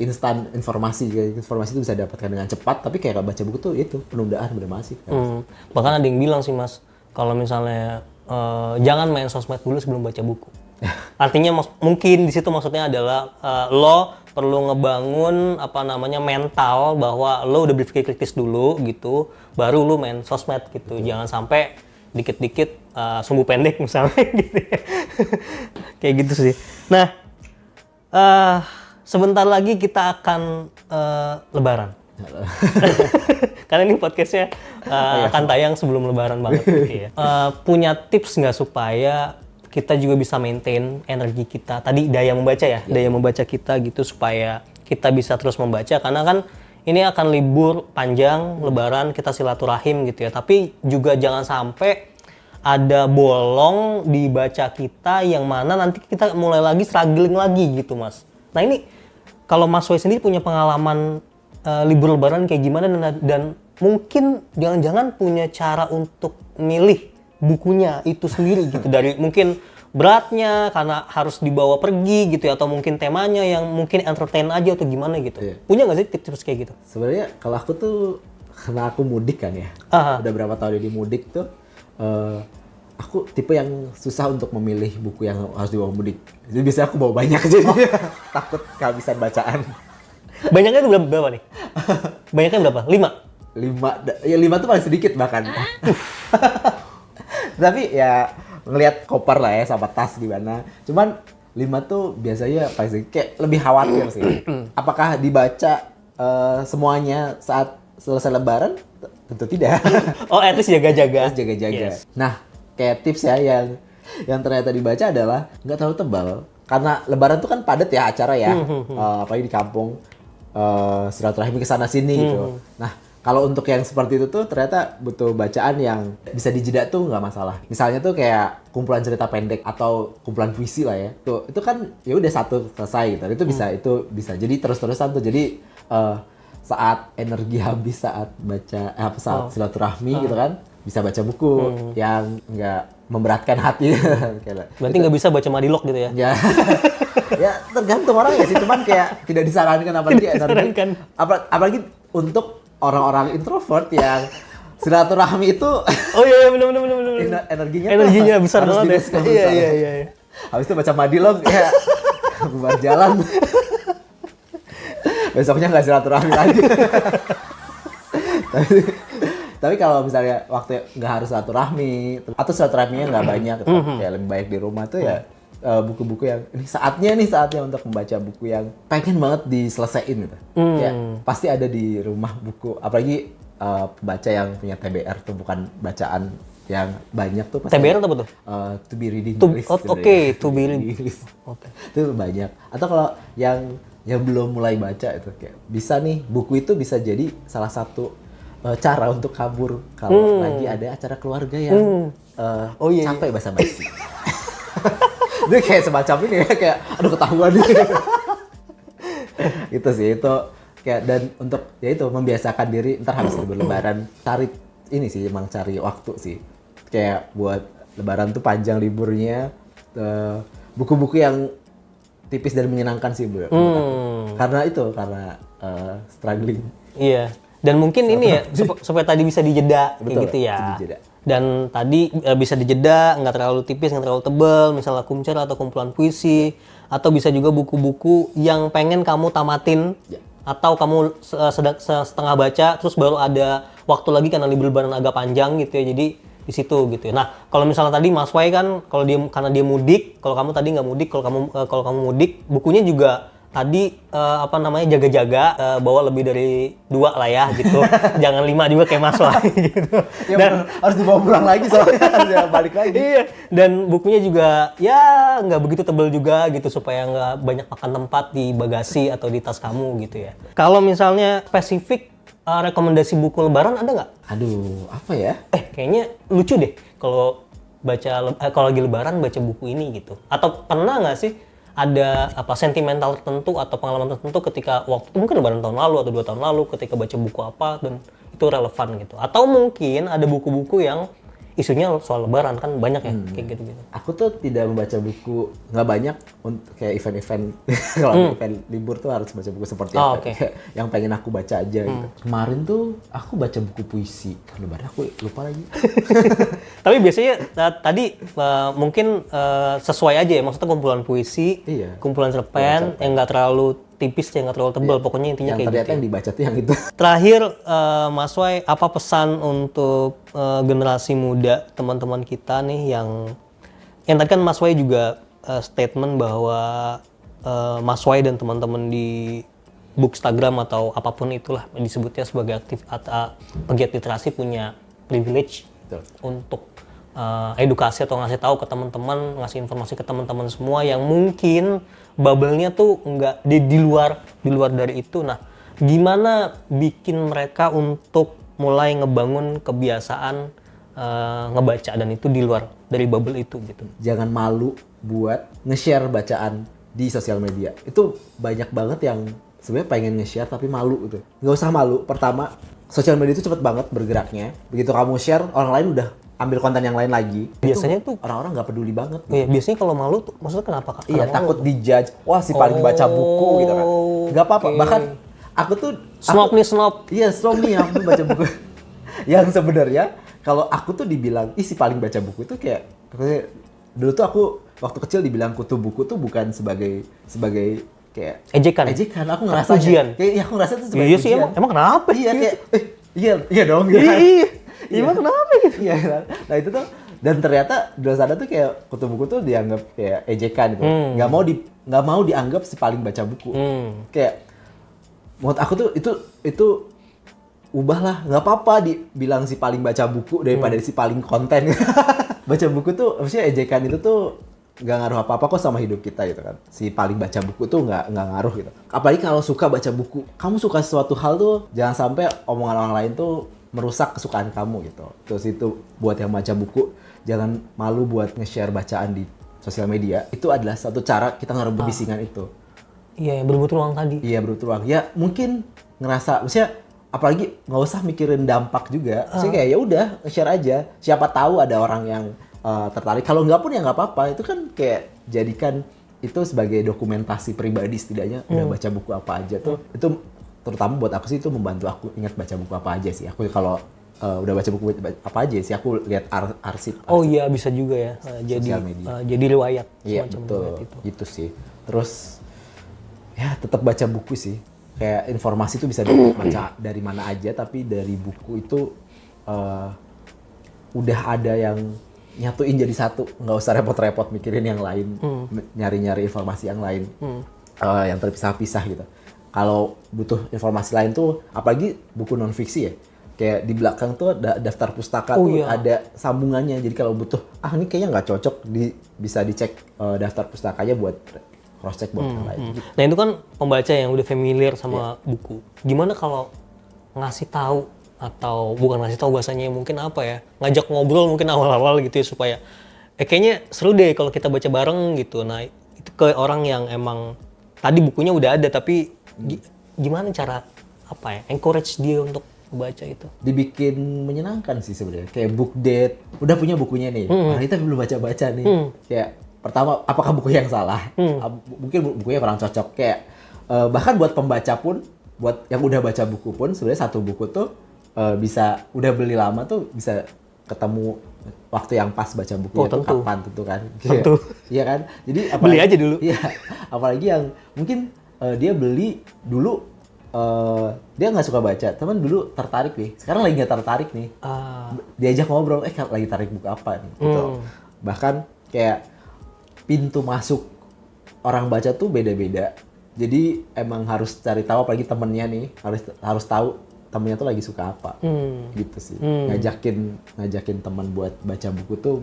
Instan informasi itu bisa didapatkan dengan cepat, tapi kayak baca buku tuh itu penundaan bener masih. Bahkan ada yang bilang sih Mas, kalau misalnya jangan main sosmed dulu sebelum baca buku. Artinya mungkin di situ maksudnya adalah lo perlu ngebangun mental bahwa lo udah berpikir kritis dulu gitu, baru lo main sosmed gitu. Jangan sampai dikit-dikit sumbu pendek misalnya gitu ya. Kayak gitu sih. Nah, sebentar lagi kita akan lebaran. Karena ini podcastnya akan tayang sebelum lebaran banget gitu ya. Punya tips nggak supaya kita juga bisa maintain energi kita? Tadi daya membaca ya, daya membaca kita gitu supaya kita bisa terus membaca. Karena kan ini akan libur panjang, lebaran, kita silaturahim gitu ya. Tapi juga jangan sampai ada bolong di baca kita yang mana nanti kita mulai lagi struggling lagi gitu Mas. Nah ini kalau Mas Wei sendiri punya pengalaman libur lebaran kayak gimana dan mungkin jangan-jangan punya cara untuk milih bukunya itu sendiri gitu dari mungkin beratnya karena harus dibawa pergi gitu ya, atau mungkin temanya yang mungkin entertain aja atau gimana gitu. Punya nggak sih tips-tips kayak gitu? Sebenarnya kalau aku tuh karena aku mudik kan ya. Udah berapa tahun ini mudik tuh aku tipe yang susah untuk memilih buku yang harus dibawa mudik. Jadi biasanya aku bawa banyak jadi takut kehabisan bacaan. Banyaknya itu berapa nih? Banyaknya berapa? 5? 5 tuh paling sedikit bahkan. Tapi ya ngelihat koper lah ya sama tas gimana. Cuman 5 tuh biasanya paling sedikit, kayak lebih khawatir sih. Apakah dibaca semuanya saat selesai lebaran? Tentu tidak. Oh, at least jaga-jaga. Jaga-jaga. Nah, kayak tips ya yang ternyata dibaca adalah nggak terlalu tebal. Karena lebaran tuh kan padat ya acara ya. Apalagi di kampung. Silaturahmi kesana sini gitu. Nah, kalau untuk yang seperti itu tuh ternyata butuh bacaan yang bisa dijeda tuh nggak masalah. Misalnya tuh kayak kumpulan cerita pendek atau kumpulan puisi lah ya. Itu kan ya udah satu selesai gitu. Itu bisa. Jadi terus-terusan tuh. Jadi saat energi habis saat saat silaturahmi gitu kan, bisa baca buku yang nggak memberatkan hati. Berarti nggak bisa baca Madilog gitu ya? Ya tergantung orang ya sih, cuman kayak tidak disarankan apalagi untuk orang-orang introvert yang silaturahmi itu. Oh iya benar. Energinya besar banget ya. Iya. Habis itu baca Madilog ya bubar jalan. Besoknya nggak silaturahmi lagi. Tapi kalau misalnya waktu nggak harus silaturahmi atau silaturahminya nggak banyak, kayak lebih baik di rumah tuh ya buku-buku yang ini saatnya untuk membaca buku yang pengen banget diselesaiin gitu. Ya pasti ada di rumah buku, apalagi pembaca yang punya TBR tuh bukan bacaan yang banyak tuh pasti. TBR apa tuh? To be reading list. Oke, to be reading list. Itu banyak. Atau kalau yang belum mulai baca itu kayak bisa nih, buku itu bisa jadi salah satu cara untuk kabur kalau lagi ada acara keluarga yang capek basa-basi. Dia kayak semacam ini ya, kayak aduh ketahuan nih. Itu sih, itu kayak, dan untuk ya itu membiasakan diri ntar habis libur lebaran cari ini sih, emang cari waktu sih. Kayak buat lebaran tuh panjang liburnya, buku-buku yang tipis dan menyenangkan sih buat aku. Karena struggling. Iya. Dan mungkin ini ya supaya tadi bisa dijeda kayak Betul, gitu ya. dijeda. Dan tadi bisa dijeda, nggak terlalu tipis, nggak terlalu tebal, misalnya kumcer atau kumpulan puisi, atau bisa juga buku-buku yang pengen kamu tamatin, atau kamu setengah baca, terus baru ada waktu lagi karena libur lebaran agak panjang gitu ya, jadi di situ gitu ya. Nah, kalau misalnya tadi Mas Wai kan, karena dia mudik, kalau kamu tadi nggak mudik, kalau kamu mudik, bukunya juga tadi jaga-jaga, bawa lebih dari 2 lah ya gitu. Jangan 5 juga kayak Mas Wai gitu. Ya dan harus dibawa pulang lagi soalnya harus balik lagi. Iya, dan bukunya juga ya nggak begitu tebal juga gitu supaya nggak banyak makan tempat di bagasi atau di tas kamu gitu ya. Kalau misalnya spesifik rekomendasi buku lebaran ada nggak? Aduh, apa ya? Kayaknya lucu deh kalau kalau lagi lebaran baca buku ini gitu. Atau pernah nggak sih ada sentimental tertentu atau pengalaman tertentu ketika waktu mungkin lebaran tahun lalu atau 2 tahun lalu ketika baca buku apa dan itu relevan gitu. Atau mungkin ada buku-buku yang isunya soal lebaran, kan banyak ya kayak gitu-gitu. Aku tuh tidak membaca buku, nggak banyak untuk kayak event-event. Kalau event libur tuh harus baca buku seperti apa. Okay. Kayak yang pengen aku baca aja gitu. Kemarin tuh aku baca buku puisi. Lebaran aku lupa lagi. Tapi biasanya tadi mungkin sesuai aja ya, maksudnya kumpulan puisi, kumpulan cerpen yang nggak terlalu tipis, yang nggak terlalu tebal, pokoknya intinya yang kayak ternyata gitu. Yang dibaca tuh yang itu. Terakhir, Mas Wai, apa pesan untuk generasi muda, teman-teman kita nih yang tadi kan Mas Wai juga statement bahwa Mas Wai dan teman-teman di Bookstagram atau apapun itulah disebutnya sebagai pegiat literasi punya privilege untuk edukasi atau ngasih tahu ke teman-teman, ngasih informasi ke teman-teman semua yang mungkin bubble-nya tuh nggak di luar dari itu. Nah, gimana bikin mereka untuk mulai ngebangun kebiasaan ngebaca dan itu di luar dari bubble itu gitu. Jangan malu buat nge-share bacaan di sosial media. Itu banyak banget yang sebenarnya pengen nge-share tapi malu gitu. Nggak usah malu. Pertama, sosial media itu cepet banget bergeraknya. Begitu kamu share, orang lain udah ambil konten yang lain lagi. Biasanya tuh orang-orang nggak peduli banget. Iya, biasanya kalau malu tuh maksudnya kenapa Kak? Iya, takut dijudge. Wah, si paling baca buku gitu kan. Nggak apa-apa. Okay. Bahkan aku tuh snob. Iya, snob nih aku baca buku. Yang sebenarnya kalau aku tuh dibilang si paling baca buku itu kayak dulu tuh aku waktu kecil dibilang kutu buku tuh bukan sebagai kayak ejekan. Aku ngerasa ujian. Kayak aku ngerasa itu sebagai ujian. Iya sih, emang kenapa? Iya kayak iya dong gitu. Iya, emang kenapa gitu? Iya. Nah, itu tuh, dan ternyata di luar sana tuh kayak kutu buku tuh dianggap kayak ejekan gitu. Nggak mau dianggap si paling baca buku. Kayak menurut aku tuh itu ubahlah, nggak apa-apa dibilang si paling baca buku daripada si paling konten. Baca buku tuh maksudnya ejekan itu tuh nggak ngaruh apa-apa kok sama hidup kita gitu kan. Si paling baca buku tuh nggak ngaruh gitu. Apalagi kalau suka baca buku, kamu suka sesuatu hal tuh jangan sampai omongan orang lain tuh merusak kesukaan kamu gitu. Terus itu buat yang baca buku, jangan malu buat nge-share bacaan di sosial media. Itu adalah satu cara kita ngerebut bisingan itu. Iya, berebut ruang tadi. Iya, berebut ruang. Ya mungkin ngerasa, maksudnya apalagi nggak usah mikirin dampak juga. Maksudnya kayak ya udah share aja. Siapa tahu ada orang yang tertarik. Kalau nggak pun ya nggak apa-apa. Itu kan kayak jadikan itu sebagai dokumentasi pribadi, setidaknya udah baca buku apa aja tuh. Itu terutama buat aku sih itu membantu aku ingat baca buku apa aja sih. Aku kalau udah baca buku apa aja sih, aku lihat arsip. Oh iya, bisa juga ya. Jadi riwayat. Iya, betul. Itu sih. Terus ya tetap baca buku sih. Kayak informasi itu bisa dibaca dari mana aja, tapi dari buku itu udah ada yang nyatuin jadi satu. Nggak usah repot-repot mikirin yang lain, nyari-nyari informasi yang lain, yang terpisah-pisah gitu. Kalau butuh informasi lain tuh, apalagi buku non-fiksi ya, kayak di belakang tuh ada daftar pustaka ada sambungannya. Jadi kalau butuh, ini kayaknya nggak cocok, bisa dicek daftar pustakanya buat cross-check buat yang lain. Gitu. Nah itu kan pembaca yang udah familiar sama buku. Gimana kalau ngasih tahu atau bukan ngasih tahu bahasanya mungkin apa ya, ngajak ngobrol mungkin awal-awal gitu ya supaya kayaknya seru deh kalau kita baca bareng gitu. Nah itu ke orang yang emang tadi bukunya udah ada tapi gimana cara apa ya encourage dia untuk baca itu. Dibikin menyenangkan sih sebenarnya, kayak book date, udah punya bukunya nih, kita belum baca-baca nih. Kayak pertama, apakah buku yang salah? Mungkin bukunya kurang cocok. Kayak bahkan buat pembaca pun, buat yang udah baca buku pun, sebenarnya satu buku tuh bisa udah beli lama tuh bisa ketemu waktu yang pas baca bukunya tuh kapan tentu kan. Tentu. Iya kan? Jadi beli aja dulu. Iya. Apalagi yang mungkin dia beli dulu dia nggak suka baca, teman dulu tertarik nih, sekarang lagi nggak tertarik nih, diajak ngobrol, lagi tarik buku apa nih, gitu. Bahkan kayak pintu masuk orang baca tuh beda-beda, jadi emang harus cari tahu, apalagi temennya nih, harus tahu temennya tuh lagi suka apa, gitu sih. Ngajakin teman buat baca buku tuh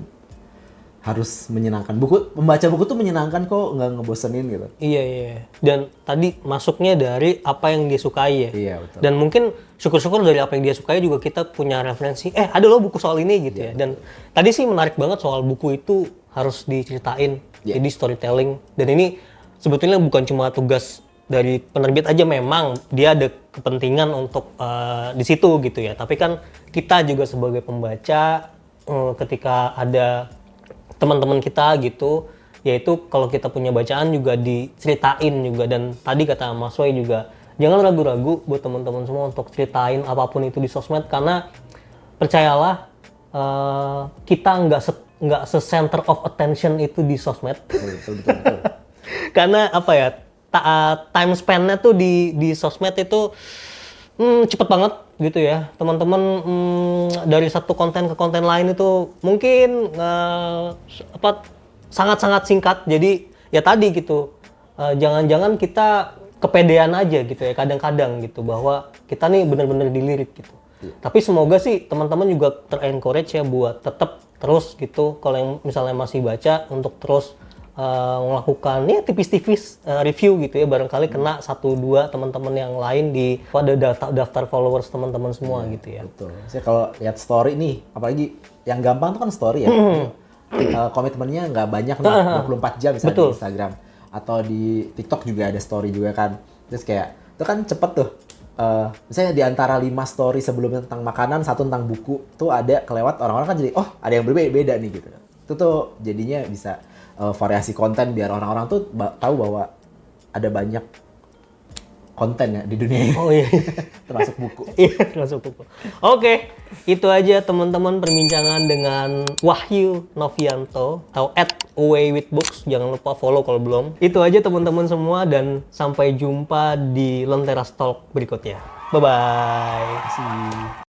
harus menyenangkan. Membaca buku tuh menyenangkan kok, nggak ngebosenin gitu. Iya. Dan tadi masuknya dari apa yang dia sukai ya. Iya, betul. Dan mungkin syukur-syukur dari apa yang dia sukai juga kita punya referensi. Ada loh buku soal ini gitu ya. Dan tadi sih menarik banget soal buku itu harus diceritain. Jadi storytelling. Dan ini sebetulnya bukan cuma tugas dari penerbit aja, memang dia ada kepentingan untuk di situ gitu ya. Tapi kan kita juga sebagai pembaca ketika ada teman-teman kita gitu, yaitu kalau kita punya bacaan juga diceritain juga. Dan tadi kata Mas Wei juga, jangan ragu-ragu buat teman-teman semua untuk ceritain apapun itu di sosmed, karena percayalah kita nggak se-center of attention itu di sosmed. Betul. Karena apa ya, time span-nya tuh di sosmed itu cepet banget gitu ya teman-teman. Dari satu konten ke konten lain itu mungkin sangat-sangat singkat. Jadi ya tadi gitu, jangan-jangan kita kepedean aja gitu ya kadang-kadang gitu, bahwa kita nih bener-bener dilirik gitu. Tapi semoga sih teman-teman juga ter-encourage ya buat tetap terus gitu, kalau yang misalnya masih baca, untuk terus melakukan ya tipis-tipis review gitu ya, barangkali kena 1-2 teman-teman yang lain di pada daftar followers teman-teman semua gitu ya. Betul. Saya kalau lihat story nih, apalagi yang gampang tuh kan story ya. Komitmennya nggak banyak nih, 24 jam misalnya di Instagram atau di TikTok juga ada story juga kan. Terus kayak itu kan cepet tuh. Misalnya di antara 5 story sebelumnya tentang makanan, 1 tentang buku tuh ada kelewat, orang-orang kan jadi ada yang berbeda nih gitu. Itu tuh jadinya bisa variasi konten biar orang-orang tuh tahu bahwa ada banyak konten ya di dunia ini. Oh iya. Termasuk buku. Iya, termasuk buku. Oke, itu aja teman-teman perbincangan dengan Wahyu Novianto atau @awaywithbooks. Jangan lupa follow kalau belum. Itu aja teman-teman semua, dan sampai jumpa di Lentera Talk berikutnya. Bye-bye. Terima kasih.